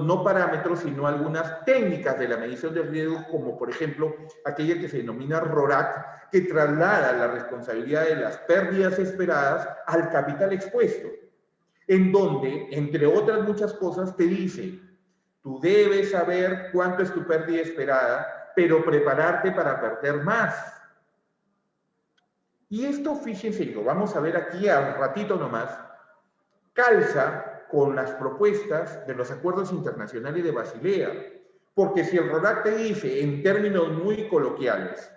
no parámetros, sino algunas técnicas de la medición del riesgo, como por ejemplo aquella que se denomina RORAC, que traslada la responsabilidad de las pérdidas esperadas al capital expuesto, en donde, entre otras muchas cosas, te dice, tú debes saber cuánto es tu pérdida esperada, pero prepararte para perder más. Y esto, fíjense, y lo vamos a ver aquí a un ratito nomás, calza con las propuestas de los acuerdos internacionales de Basilea. Porque si el RORAC te dice, en términos muy coloquiales,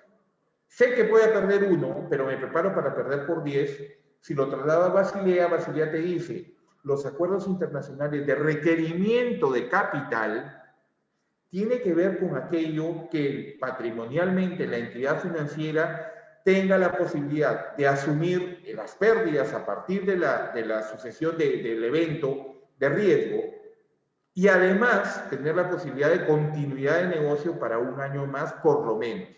sé que voy a perder 1, pero me preparo para perder por 10, si lo traslado a Basilea, Basilea te dice, los acuerdos internacionales de requerimiento de capital tiene que ver con aquello que patrimonialmente la entidad financiera tenga la posibilidad de asumir las pérdidas a partir de la sucesión del evento de riesgo y además tener la posibilidad de continuidad de negocio para un año más por lo menos.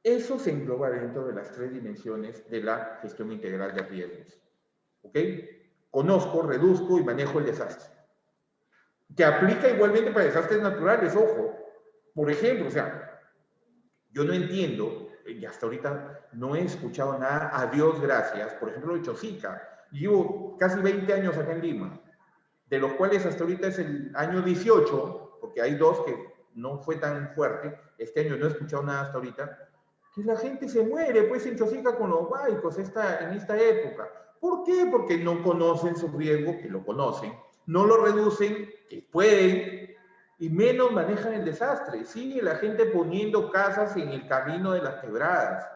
Eso se engloba dentro de las 3 dimensiones de la gestión integral de riesgos. ¿Ok? Conozco, reduzco y manejo el desastre. Que aplica igualmente para desastres naturales, ojo. Por ejemplo, o sea, yo no entiendo, y hasta ahorita no he escuchado nada, a Dios gracias, por ejemplo, de Chosica. Llevo casi 20 años acá en Lima, de los cuales hasta ahorita es el año 18, porque hay 2 que no fue tan fuerte, este año no he escuchado nada hasta ahorita, que la gente se muere pues en Chosica con los baicos en esta época. ¿Por qué? Porque no conocen su riesgo, que lo conocen, no lo reducen, que pueden, y menos manejan el desastre. Sigue la gente poniendo casas en el camino de las quebradas.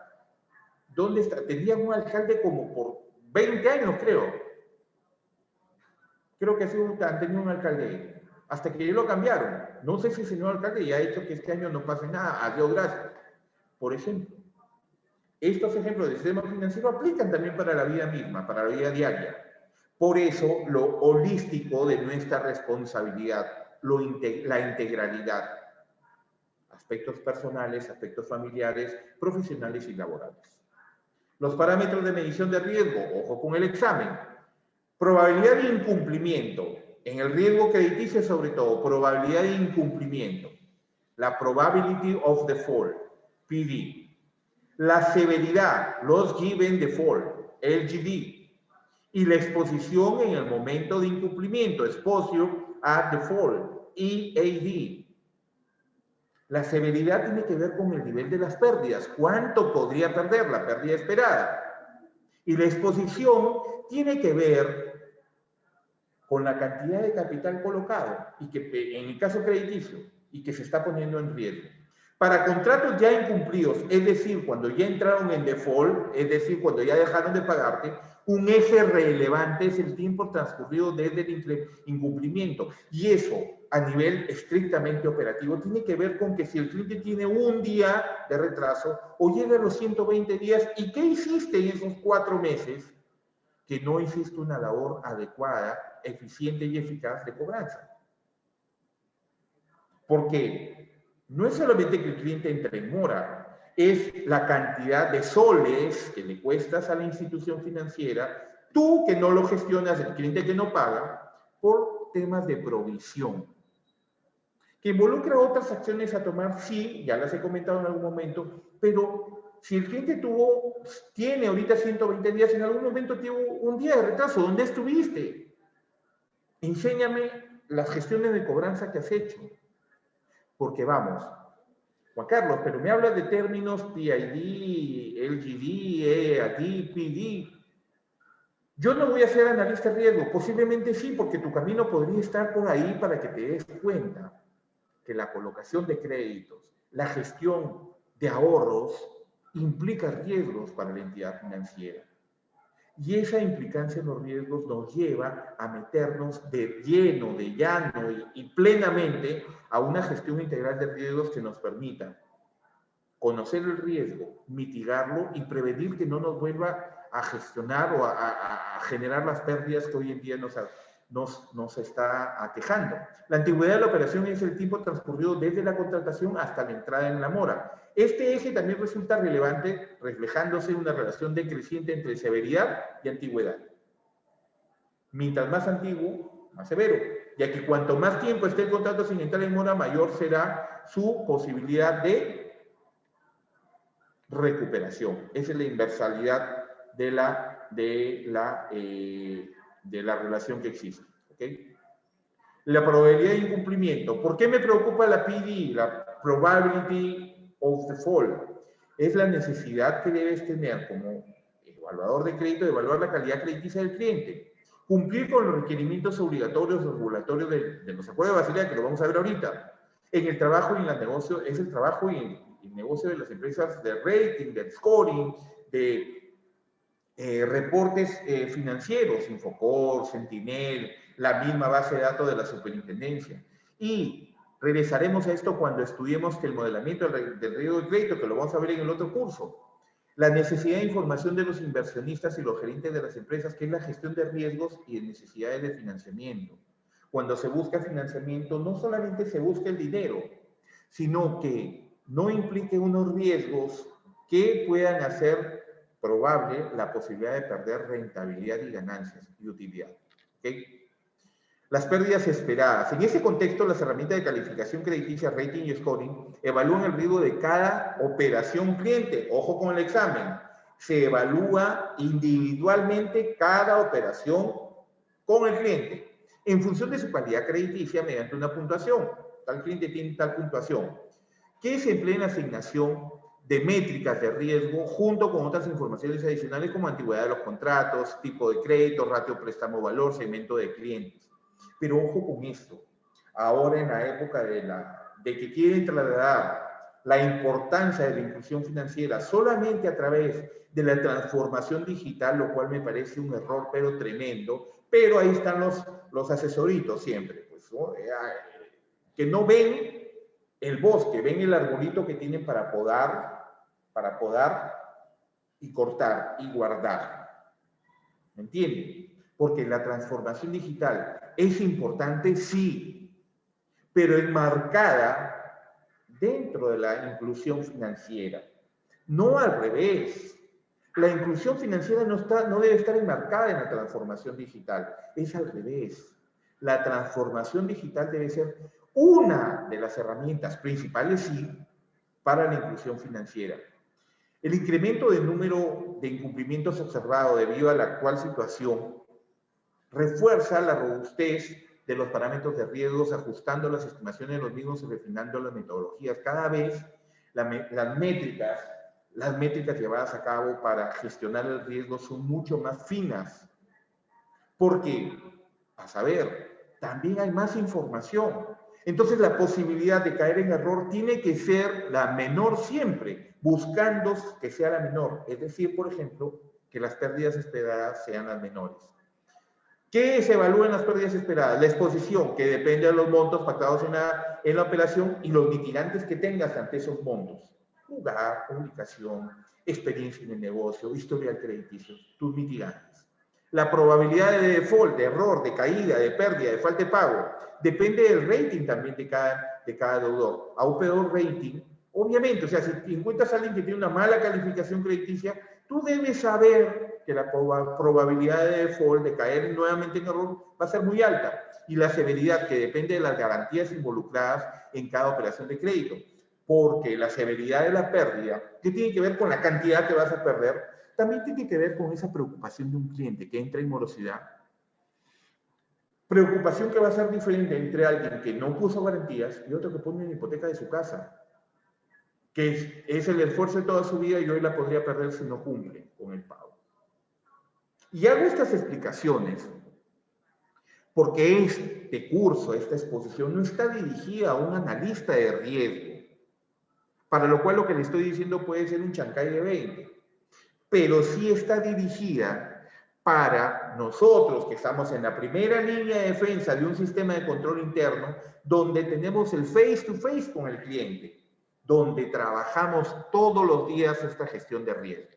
¿Dónde está? Tenían un alcalde como por 20 años, creo. Creo que han tenido un alcalde hasta que lo cambiaron. No sé si el señor alcalde ya ha hecho que este año no pase nada. Adiós, gracias. Por ejemplo, estos ejemplos del sistema financiero aplican también para la vida misma, para la vida diaria. Por eso, lo holístico de nuestra responsabilidad, la integralidad. Aspectos personales, aspectos familiares, profesionales y laborales. Los parámetros de medición de riesgo, ojo con el examen. Probabilidad de incumplimiento. En el riesgo crediticio, sobre todo, probabilidad de incumplimiento. La probability of default, PD. La severidad, loss given default, LGD. Y la exposición en el momento de incumplimiento, exposure at default, EAD. La severidad tiene que ver con el nivel de las pérdidas. ¿Cuánto podría perder la pérdida esperada? Y la exposición tiene que ver con la cantidad de capital colocado y que en el caso crediticio y que se está poniendo en riesgo. Para contratos ya incumplidos, es decir, cuando ya entraron en default, es decir, cuando ya dejaron de pagarte, un eje relevante es el tiempo transcurrido desde el incumplimiento. Y eso, a nivel estrictamente operativo, tiene que ver con que si el cliente tiene un día de retraso o llega a los 120 días, ¿y qué hiciste en esos 4 meses? Que no hiciste una labor adecuada, eficiente y eficaz de cobranza. Porque no es solamente que el cliente entre en mora, es la cantidad de soles que le cuestas a la institución financiera, tú que no lo gestionas, el cliente que no paga, por temas de provisión. Que involucra otras acciones a tomar, sí, ya las he comentado en algún momento, pero si el cliente tiene ahorita 120 días, en algún momento tuvo un día de retraso, ¿dónde estuviste? Enséñame las gestiones de cobranza que has hecho. Porque vamos, Juan Carlos, pero me hablas de términos PID, LGD, EAD, PD. Yo no voy a ser analista de riesgo, posiblemente sí, porque tu camino podría estar por ahí para que te des cuenta que la colocación de créditos, la gestión de ahorros, implica riesgos para la entidad financiera. Y esa implicancia en los riesgos nos lleva a meternos de lleno, de llano y plenamente a una gestión integral de riesgos que nos permita conocer el riesgo, mitigarlo y prevenir que no nos vuelva a gestionar o a generar las pérdidas que hoy en día nos está aquejando. La antigüedad de la operación es el tiempo transcurrido desde la contratación hasta la entrada en la mora. Este eje también resulta relevante, reflejándose en una relación decreciente entre severidad y antigüedad. Mientras más antiguo, más severo, ya que cuanto más tiempo esté el contrato sin entrar en mora, mayor será su posibilidad de recuperación. Esa es la inversalidad de la relación que existe. ¿Okay? La probabilidad de incumplimiento. ¿Por qué me preocupa la PD, la Probability of Default? Es la necesidad que debes tener como evaluador de crédito de evaluar la calidad crediticia del cliente. Cumplir con los requerimientos obligatorios o regulatorios de los acuerdos de Basilea, que lo vamos a ver ahorita. En el trabajo y en el negocio, es el trabajo y el negocio de las empresas de rating, de scoring, de reportes financieros, Infocor, Sentinel, la misma base de datos de la superintendencia. Y regresaremos a esto cuando estudiemos el modelamiento del riesgo de crédito, que lo vamos a ver en el otro curso. La necesidad de información de los inversionistas y los gerentes de las empresas, que es la gestión de riesgos y de necesidades de financiamiento. Cuando se busca financiamiento, no solamente se busca el dinero, sino que no implique unos riesgos que puedan hacer probable la posibilidad de perder rentabilidad y ganancias y utilidad. ¿Okay? Las pérdidas esperadas. En ese contexto, las herramientas de calificación crediticia, rating y scoring evalúan el riesgo de cada operación cliente. Ojo con el examen. Se evalúa individualmente cada operación con el cliente en función de su calidad crediticia mediante una puntuación. Tal cliente tiene tal puntuación, que se emplea en la asignación de métricas de riesgo junto con otras informaciones adicionales como antigüedad de los contratos, tipo de crédito, ratio préstamo-valor, segmento de clientes. Pero ojo con esto, ahora en la época de que quieren trasladar la importancia de la inclusión financiera solamente a través de la transformación digital, lo cual me parece un error pero tremendo, pero ahí están los asesoritos siempre, pues, ¿no? Que no ven el bosque, ven el arbolito que tienen para podar y cortar y guardar. ¿Me entienden? Porque la transformación digital es importante, sí, pero enmarcada dentro de la inclusión financiera. No al revés. La inclusión financiera no debe estar enmarcada en la transformación digital. Es al revés. La transformación digital debe ser una de las herramientas principales, sí, para la inclusión financiera. El incremento del número de incumplimientos observado debido a la actual situación refuerza la robustez de los parámetros de riesgos, ajustando las estimaciones de los mismos y refinando las metodologías. Cada vez las métricas llevadas a cabo para gestionar el riesgo son mucho más finas. Porque, a saber, también hay más información. Entonces la posibilidad de caer en error tiene que ser la menor siempre, buscando que sea la menor. Es decir, por ejemplo, que las pérdidas esperadas sean las menores. ¿Qué se evalúa en las pérdidas esperadas? La exposición, que depende de los montos pactados en la operación y los mitigantes que tengas ante esos montos. Lugar, comunicación, experiencia en el negocio, historial crediticio, tus mitigantes. La probabilidad de default, de error, de caída, de pérdida, de falta de pago, depende del rating también de cada deudor. A un peor rating, obviamente, o sea, si encuentras a alguien que tiene una mala calificación crediticia, tú debes saber que la probabilidad de default, de caer nuevamente en error, va a ser muy alta. Y la severidad, que depende de las garantías involucradas en cada operación de crédito. Porque la severidad de la pérdida, que tiene que ver con la cantidad que vas a perder, también tiene que ver con esa preocupación de un cliente que entra en morosidad. Preocupación que va a ser diferente entre alguien que no puso garantías y otro que pone una hipoteca de su casa, que es el esfuerzo de toda su vida y hoy la podría perder si no cumple con el pago. Y hago estas explicaciones porque este curso, esta exposición, no está dirigida a un analista de riesgo, para lo cual lo que le estoy diciendo puede ser un chancay de 20, pero sí está dirigida para nosotros que estamos en la primera línea de defensa de un sistema de control interno, donde tenemos el face to face con el cliente, donde trabajamos todos los días esta gestión de riesgos.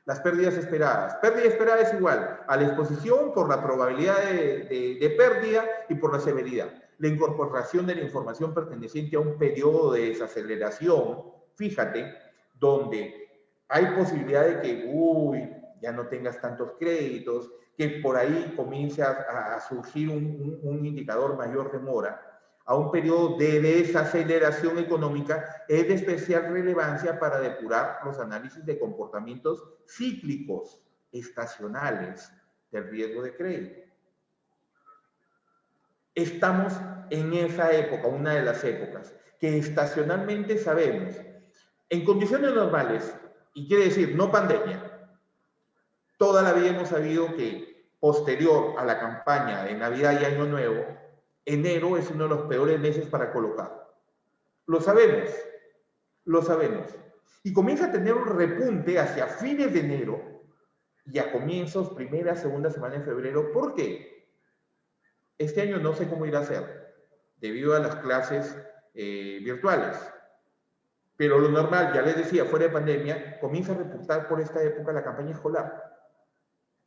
las pérdidas esperadas. Pérdida esperada es igual a la exposición por la probabilidad de pérdida y por la severidad. La incorporación de la información perteneciente a un periodo de desaceleración, fíjate, donde hay posibilidad de que, ya no tengas tantos créditos, que por ahí comience a surgir un indicador mayor de mora, a un periodo de desaceleración económica, es de especial relevancia para depurar los análisis de comportamientos cíclicos, estacionales, del riesgo de crédito. Estamos en esa época, una de las épocas, que estacionalmente sabemos, en condiciones normales, y quiere decir no pandemia, toda la vida hemos sabido que posterior a la campaña de Navidad y Año Nuevo, enero es uno de los peores meses para colocar. Lo sabemos, lo sabemos. Y comienza a tener un repunte hacia fines de enero y a comienzos, primera, segunda semana de febrero. ¿Por qué? Este año no sé cómo irá a ser, debido a las clases virtuales. Pero lo normal, ya les decía, fuera de pandemia, comienza a repuntar por esta época la campaña escolar,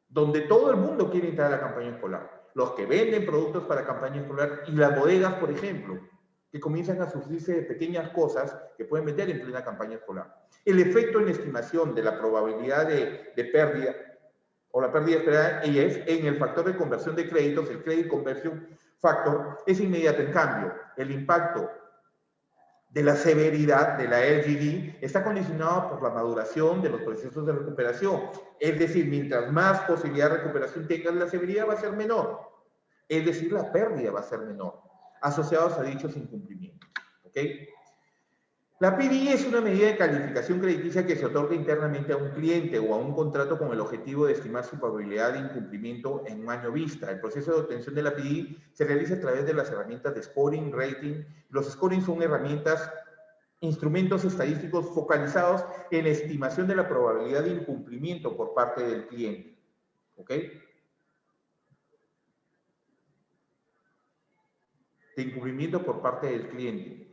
donde todo el mundo quiere entrar a la campaña escolar. Los que venden productos para campaña escolar y las bodegas, por ejemplo, que comienzan a surgirse de pequeñas cosas que pueden meter en plena campaña escolar. El efecto en la estimación de la probabilidad de pérdida o la pérdida esperada es en el factor de conversión de créditos, el Credit Conversion Factor, es inmediato. En cambio, el impacto de la severidad de la LGD está condicionado por la maduración de los procesos de recuperación. Es decir, mientras más posibilidad de recuperación tengas, la severidad va a ser menor. Es decir, la pérdida va a ser menor, asociados a dichos incumplimientos. ¿Ok? La PDI es una medida de calificación crediticia que se otorga internamente a un cliente o a un contrato con el objetivo de estimar su probabilidad de incumplimiento en un año vista. El proceso de obtención de la PDI se realiza a través de las herramientas de scoring, rating. Los scoring son herramientas, instrumentos estadísticos focalizados en la estimación de la probabilidad de incumplimiento por parte del cliente. ¿Ok? De incumplimiento por parte del cliente.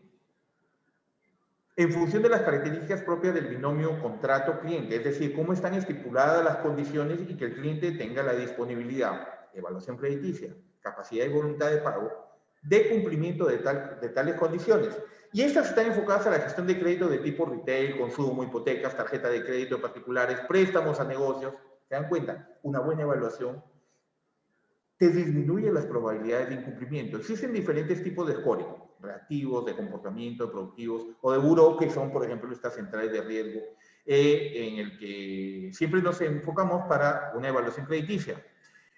En función de las características propias del binomio contrato-cliente, es decir, cómo están estipuladas las condiciones y que el cliente tenga la disponibilidad, evaluación crediticia, capacidad y voluntad de pago, de cumplimiento de tales condiciones. Y estas están enfocadas a la gestión de crédito de tipo retail, consumo, hipotecas, tarjeta de crédito particulares, préstamos a negocios. ¿Se dan cuenta? Una buena evaluación te disminuye las probabilidades de incumplimiento. Existen diferentes tipos de scoring, reactivos, de comportamiento, de productivos, o de buró, que son, por ejemplo, estas centrales de riesgo, en el que siempre nos enfocamos para una evaluación crediticia.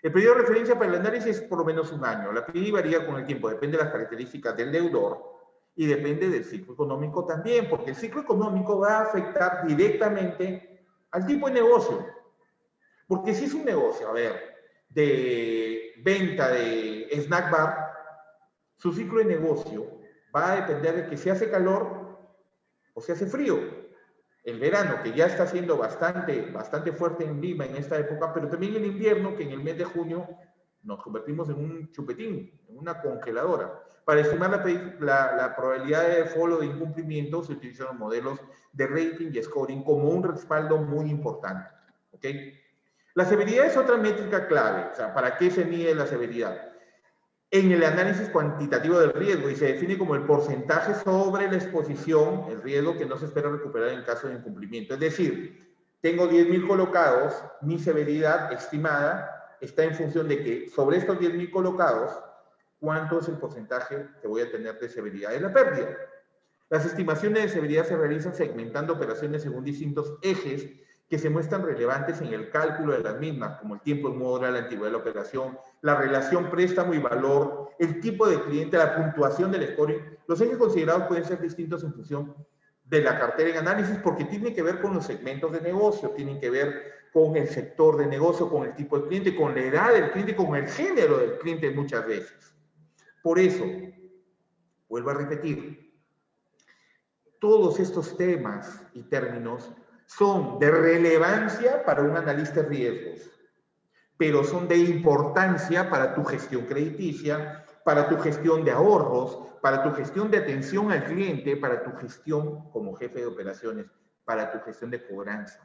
El periodo de referencia para el análisis es por lo menos un año. La PDI varía con el tiempo, depende de las características del deudor y depende del ciclo económico también, porque el ciclo económico va a afectar directamente al tipo de negocio. Porque si es un negocio, a ver, de venta de snack bar, su ciclo de negocio va a depender de que si hace calor o si hace frío. El verano, que ya está siendo bastante fuerte en Lima en esta época, pero también el invierno, que en el mes de junio nos convertimos en un chupetín, en una congeladora. Para estimar la probabilidad de default o de incumplimiento, se utilizan modelos de rating y scoring como un respaldo muy importante. ¿Ok? La severidad es otra métrica clave. O sea, ¿para qué se mide la severidad? En el análisis cuantitativo del riesgo, y se define como el porcentaje sobre la exposición, el riesgo que no se espera recuperar en caso de incumplimiento. Es decir, tengo 10.000 colocados, mi severidad estimada está en función de que sobre estos 10.000 colocados, ¿cuánto es el porcentaje que voy a tener de severidad de la pérdida? Las estimaciones de severidad se realizan segmentando operaciones según distintos ejes que se muestran relevantes en el cálculo de las mismas, como el tiempo en mora, la antigüedad de la operación, la relación préstamo y valor, el tipo de cliente, la puntuación del scoring. Los ejes considerados pueden ser distintos en función de la cartera en análisis porque tienen que ver con los segmentos de negocio, tienen que ver con el sector de negocio, con el tipo de cliente, con la edad del cliente, con el género del cliente muchas veces. Por eso, vuelvo a repetir, todos estos temas y términos son de relevancia para un analista de riesgos, pero son de importancia para tu gestión crediticia, para tu gestión de ahorros, para tu gestión de atención al cliente, para tu gestión como jefe de operaciones, para tu gestión de cobranza.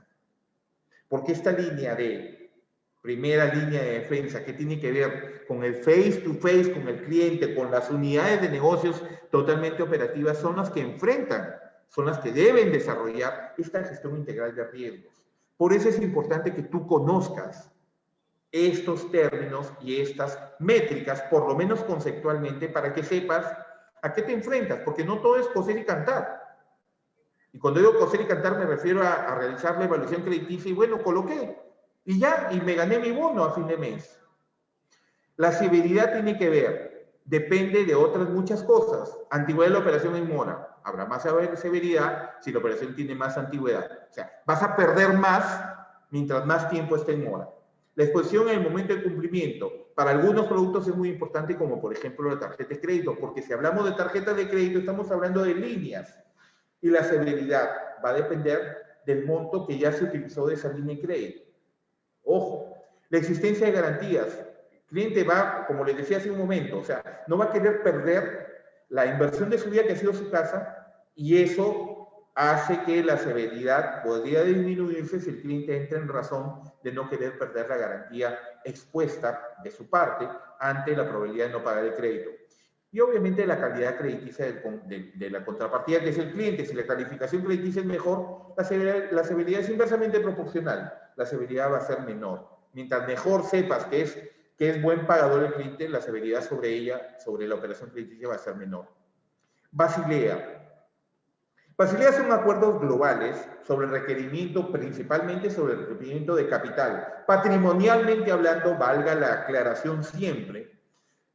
porque esta línea de primera línea de defensa, que tiene que ver con el face to face, con el cliente, con las unidades de negocios totalmente operativas, son las que enfrentan, son las que deben desarrollar esta gestión integral de riesgos. Por eso es importante que tú conozcas estos términos y estas métricas, por lo menos conceptualmente, para que sepas a qué te enfrentas, porque no todo es coser y cantar. Y cuando digo coser y cantar me refiero a realizar la evaluación crediticia y bueno, coloqué. Y ya, y me gané mi bono a fin de mes. La severidad tiene que ver, depende de otras muchas cosas. Antigüedad de la operación en mora. Habrá más severidad si la operación tiene más antigüedad. O sea, vas a perder más mientras más tiempo esté en mora. La exposición en el momento de cumplimiento. Para algunos productos es muy importante, como por ejemplo la tarjeta de crédito, porque si hablamos de tarjeta de crédito, estamos hablando de líneas. Y la severidad va a depender del monto que ya se utilizó de esa línea de crédito. Ojo, la existencia de garantías. El cliente va, como les decía hace un momento, o sea, no va a querer perder la inversión de su vida que ha sido su casa, y eso hace que la severidad podría disminuirse si el cliente entra en razón de no querer perder la garantía expuesta de su parte ante la probabilidad de no pagar el crédito. Y obviamente la calidad crediticia de la contrapartida, que es el cliente. Si la calificación crediticia es mejor, la severidad es inversamente proporcional. La severidad va a ser menor. Mientras mejor sepas que es buen pagador el cliente, la severidad sobre ella, sobre la operación crediticia, va a ser menor. Basilea. Basilea son acuerdos globales sobre el requerimiento, principalmente sobre el requerimiento de capital. Patrimonialmente hablando, valga la aclaración siempre,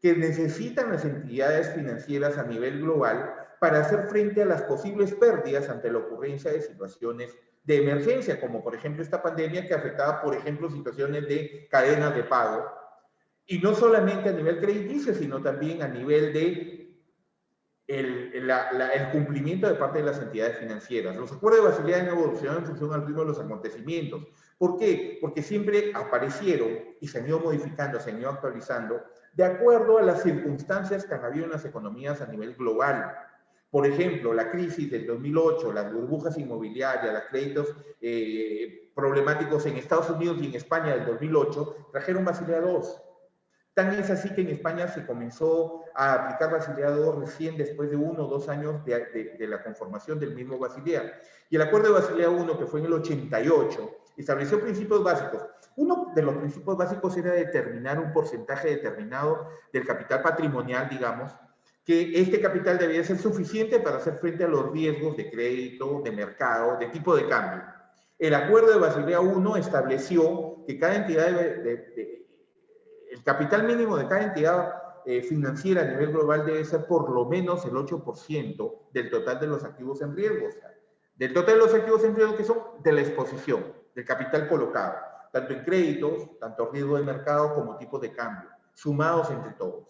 que necesitan las entidades financieras a nivel global para hacer frente a las posibles pérdidas ante la ocurrencia de situaciones de emergencia, como por ejemplo esta pandemia que afectaba, por ejemplo, situaciones de cadenas de pago, y no solamente a nivel crediticio, sino también a nivel de el cumplimiento de parte de las entidades financieras. Los acuerdos de Basilea han evolucionado en función al ritmo de los acontecimientos. ¿Por qué? Porque siempre aparecieron y se han ido modificando, se han ido actualizando de acuerdo a las circunstancias que han habido en las economías a nivel global. Por ejemplo, la crisis del 2008, las burbujas inmobiliarias, los créditos problemáticos en Estados Unidos y en España del 2008 trajeron Basilea II. Tan es así que en España se comenzó a aplicar Basilea II recién después de 1 o 2 años de la conformación del mismo Basilea. Y el acuerdo de Basilea I, que fue en el 88, estableció principios básicos. Uno de los principios básicos era determinar un porcentaje determinado del capital patrimonial, digamos, que este capital debía ser suficiente para hacer frente a los riesgos de crédito, de mercado, de tipo de cambio. El acuerdo de Basilea I estableció que cada entidad el capital mínimo de cada entidad financiera a nivel global debe ser por lo menos el 8% del total de los activos en riesgo. O sea, del total de los activos en riesgo que son de la exposición, del capital colocado, tanto en créditos, tanto riesgo de mercado como tipo de cambio, sumados entre todos.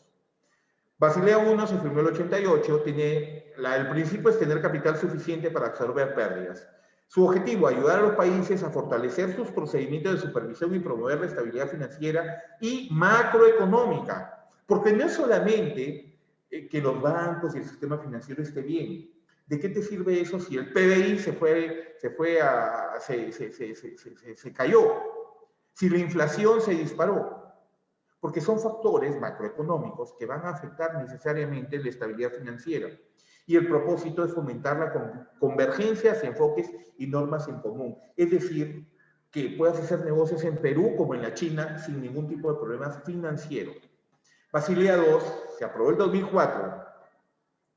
Basilea I se firmó en el 88, el principio es tener capital suficiente para absorber pérdidas. Su objetivo, ayudar a los países a fortalecer sus procedimientos de supervisión y promover la estabilidad financiera y macroeconómica. Porque no es solamente que los bancos y el sistema financiero esté bien. ¿De qué te sirve eso si el PBI se cayó? Si la inflación se disparó. Porque son factores macroeconómicos que van a afectar necesariamente la estabilidad financiera. Y el propósito es fomentar la convergencia hacia enfoques y normas en común. Es decir, que puedas hacer negocios en Perú como en la China sin ningún tipo de problemas financieros. Basilea II se aprobó el 2004.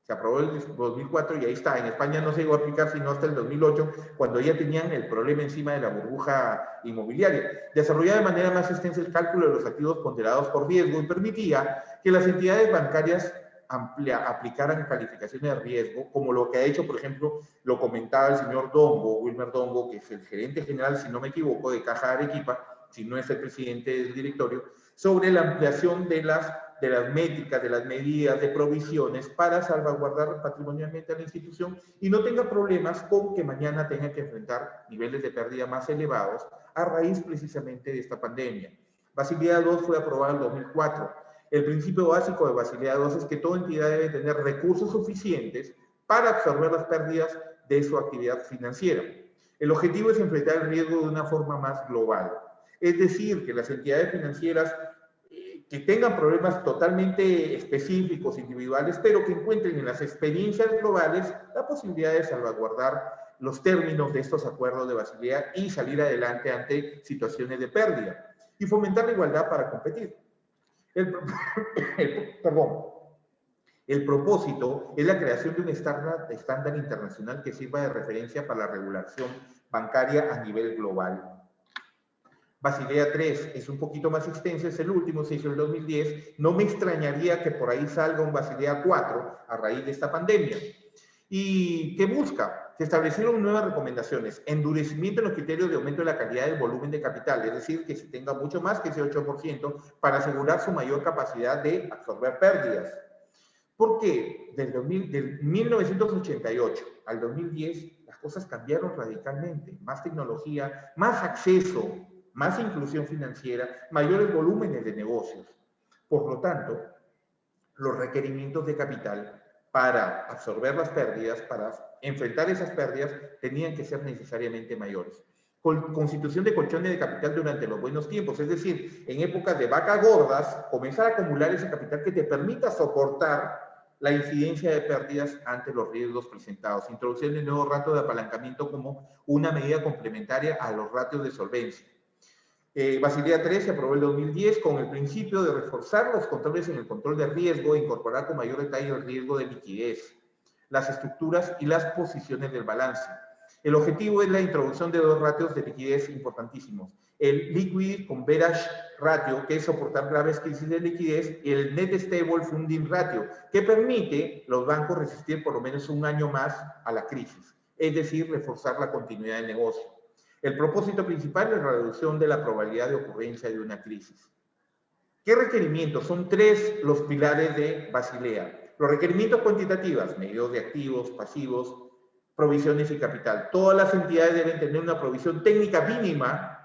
Se aprobó el 2004 y ahí está. En España no se llegó a aplicar sino hasta el 2008, cuando ya tenían el problema encima de la burbuja inmobiliaria. Desarrollaba de manera más extensa el cálculo de los activos ponderados por riesgo y permitía que las entidades bancarias aplicaran calificaciones de riesgo, como lo que ha hecho, por ejemplo, lo comentaba el señor Dongo, Wilmer Dongo, que es el gerente general, si no me equivoco, de Caja de Arequipa, si no es el presidente del directorio, sobre la ampliación de las métricas, de las medidas, de provisiones para salvaguardar patrimonialmente a la institución y no tenga problemas con que mañana tenga que enfrentar niveles de pérdida más elevados a raíz precisamente de esta pandemia. Basilea II fue aprobada en 2004. El principio básico de Basilea II es que toda entidad debe tener recursos suficientes para absorber las pérdidas de su actividad financiera. El objetivo es enfrentar el riesgo de una forma más global. Es decir, que las entidades financieras que tengan problemas totalmente específicos, individuales, pero que encuentren en las experiencias globales la posibilidad de salvaguardar los términos de estos acuerdos de Basilea y salir adelante ante situaciones de pérdida y fomentar la igualdad para competir. El propósito es la creación de un estándar internacional que sirva de referencia para la regulación bancaria a nivel global. Basilea 3 es un poquito más extenso, es el último, se hizo en el 2010. No me extrañaría que por ahí salga un Basilea 4 a raíz de esta pandemia. ¿Y qué busca? Se establecieron nuevas recomendaciones, endurecimiento en los criterios de aumento de la calidad del volumen de capital, es decir, que se tenga mucho más que ese 8% para asegurar su mayor capacidad de absorber pérdidas. ¿Por qué? Del 1988 al 2010, las cosas cambiaron radicalmente. Más tecnología, más acceso, más inclusión financiera, mayores volúmenes de negocios. Por lo tanto, los requerimientos de capital para absorber las pérdidas, para enfrentar esas pérdidas, tenían que ser necesariamente mayores. Constitución de colchones de capital durante los buenos tiempos, es decir, en épocas de vacas gordas, comenzar a acumular ese capital que te permita soportar la incidencia de pérdidas ante los riesgos presentados. Introducción de nuevo ratio de apalancamiento como una medida complementaria a los ratios de solvencia. Basilea 3 se aprobó en 2010 con el principio de reforzar los controles en el control de riesgo e incorporar con mayor detalle el riesgo de liquidez, las estructuras y las posiciones del balance. El objetivo es la introducción de dos ratios de liquidez importantísimos. El Liquid Coverage Ratio, que es soportar graves crisis de liquidez, y el Net Stable Funding Ratio, que permite a los bancos resistir por lo menos un año más a la crisis, es decir, reforzar la continuidad del negocio. El propósito principal es la reducción de la probabilidad de ocurrencia de una crisis. ¿Qué requerimientos? Son tres los pilares de Basilea. Los requerimientos cuantitativos, medidos de activos, pasivos, provisiones y capital. Todas las entidades deben tener una provisión técnica mínima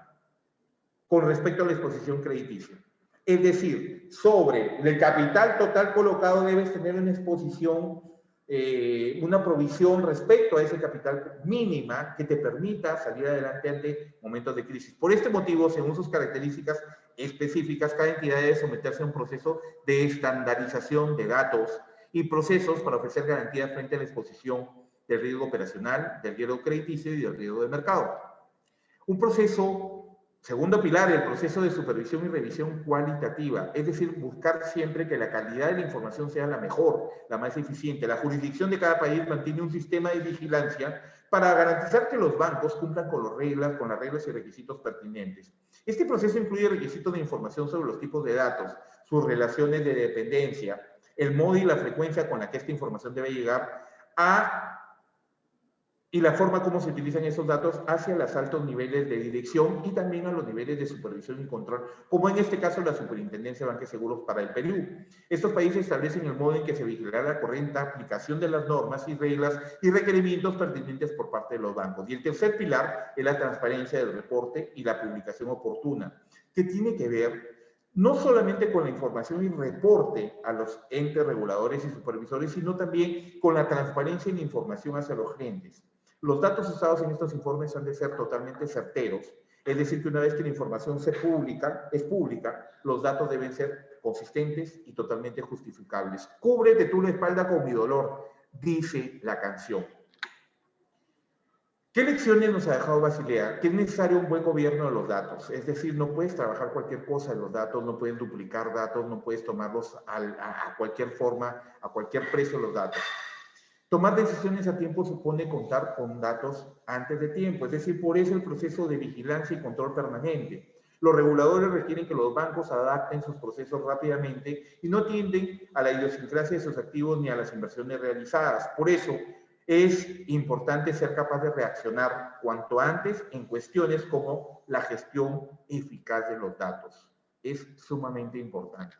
con respecto a la exposición crediticia. Es decir, sobre el capital total colocado debes tener una exposición, una provisión respecto a ese capital mínima que te permita salir adelante ante momentos de crisis. Por este motivo, según sus características específicas, cada entidad debe someterse a un proceso de estandarización de datos y procesos para ofrecer garantías frente a la exposición del riesgo operacional, del riesgo crediticio y del riesgo de mercado. Un proceso, segundo pilar, el proceso de supervisión y revisión cualitativa, es decir, buscar siempre que la calidad de la información sea la mejor, la más eficiente. La jurisdicción de cada país mantiene un sistema de vigilancia para garantizar que los bancos cumplan con las reglas y requisitos pertinentes. Este proceso incluye requisitos de información sobre los tipos de datos, sus relaciones de dependencia, el modo y la frecuencia con la que esta información debe llegar y la forma como se utilizan esos datos hacia los altos niveles de dirección y también a los niveles de supervisión y control, como en este caso la Superintendencia de Banca y Seguros para el Perú. Estos países establecen el modo en que se vigilará la correcta aplicación de las normas y reglas y requerimientos pertinentes por parte de los bancos. Y el tercer pilar es la transparencia del reporte y la publicación oportuna, que tiene que ver no solamente con la información y reporte a los entes reguladores y supervisores, sino también con la transparencia y la información hacia los clientes. Los datos usados en estos informes han de ser totalmente certeros, es decir, que una vez que la información es pública, los datos deben ser consistentes y totalmente justificables. Cúbrete tú la espalda con mi dolor, dice la canción. ¿Qué lecciones nos ha dejado Basilea? Que es necesario un buen gobierno de los datos, es decir, no puedes trabajar cualquier cosa en los datos, no puedes duplicar datos, no puedes tomarlos a cualquier forma, a cualquier precio los datos. Tomar decisiones a tiempo supone contar con datos antes de tiempo, es decir, por eso el proceso de vigilancia y control permanente. Los reguladores requieren que los bancos adapten sus procesos rápidamente y no atienden a la idiosincrasia de sus activos ni a las inversiones realizadas. Por eso es importante ser capaz de reaccionar cuanto antes en cuestiones como la gestión eficaz de los datos. Es sumamente importante.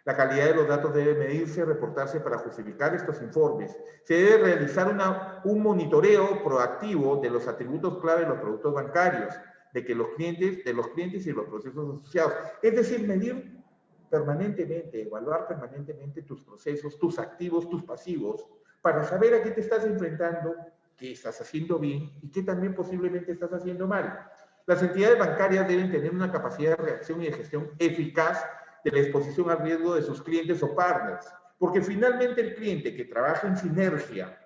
La calidad de los datos debe medirse y reportarse para justificar estos informes. Se debe realizar un monitoreo proactivo de los atributos clave de los productos bancarios, de los clientes y los procesos asociados. Es decir, medir permanentemente, evaluar permanentemente tus procesos, tus activos, tus pasivos, para saber a qué te estás enfrentando qué estás haciendo bien y qué también posiblemente estás haciendo mal. Las entidades bancarias deben tener una capacidad de reacción y de gestión eficaz de la exposición al riesgo de sus clientes o partners, porque finalmente el cliente que trabaja en sinergia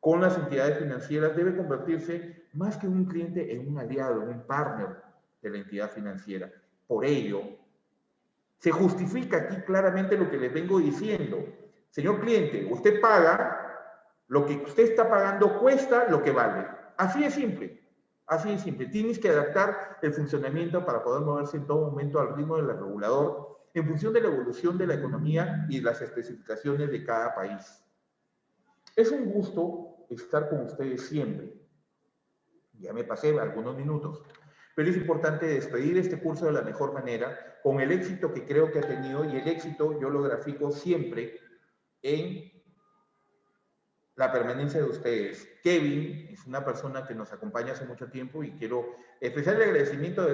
con las entidades financieras debe convertirse más que un cliente en un aliado, en un partner de la entidad financiera. Por ello, se justifica aquí claramente lo que les vengo diciendo. Señor cliente, usted paga, lo que usted está pagando cuesta lo que vale. Así de simple, así de simple. Tienes que adaptar el funcionamiento para poder moverse en todo momento al ritmo del regulador en función de la evolución de la economía y las especificaciones de cada país. Es un gusto estar con ustedes siempre. Ya me pasé algunos minutos, pero es importante despedir este curso de la mejor manera, con el éxito que creo que ha tenido, y el éxito yo lo grafico siempre en la permanencia de ustedes. Kevin es una persona que nos acompaña hace mucho tiempo y quiero expresar el agradecimiento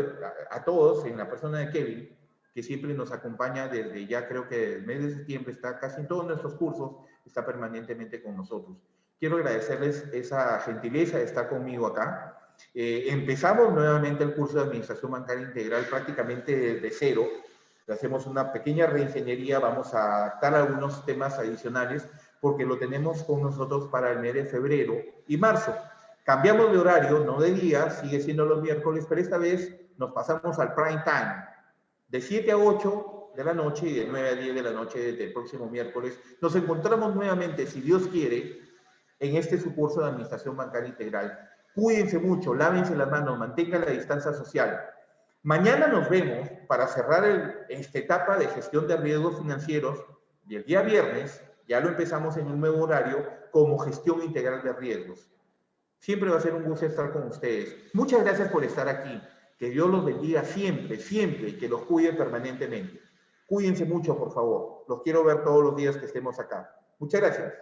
a todos en la persona de Kevin, que siempre nos acompaña desde ya creo que el mes de septiembre, está casi en todos nuestros cursos, está permanentemente con nosotros. Quiero agradecerles esa gentileza de estar conmigo acá. Empezamos nuevamente el curso de Administración Bancaria Integral prácticamente desde cero. Hacemos una pequeña reingeniería, vamos a adaptar algunos temas adicionales porque lo tenemos con nosotros para el mes de febrero y marzo. Cambiamos de horario, no de día, sigue siendo los miércoles, pero esta vez nos pasamos al prime time, de 7 a 8 de la noche y de 9 a 10 de la noche desde el próximo miércoles. Nos encontramos nuevamente, si Dios quiere, en este su curso de Administración Bancaria Integral. Cuídense mucho, lávense las manos, mantengan la distancia social. Mañana nos vemos para cerrar esta etapa de gestión de riesgos financieros y el día viernes ya lo empezamos en un nuevo horario como gestión integral de riesgos. Siempre va a ser un gusto estar con ustedes. Muchas gracias por estar aquí. Que Dios los bendiga siempre, siempre y que los cuide permanentemente. Cuídense mucho, por favor. Los quiero ver todos los días que estemos acá. Muchas gracias.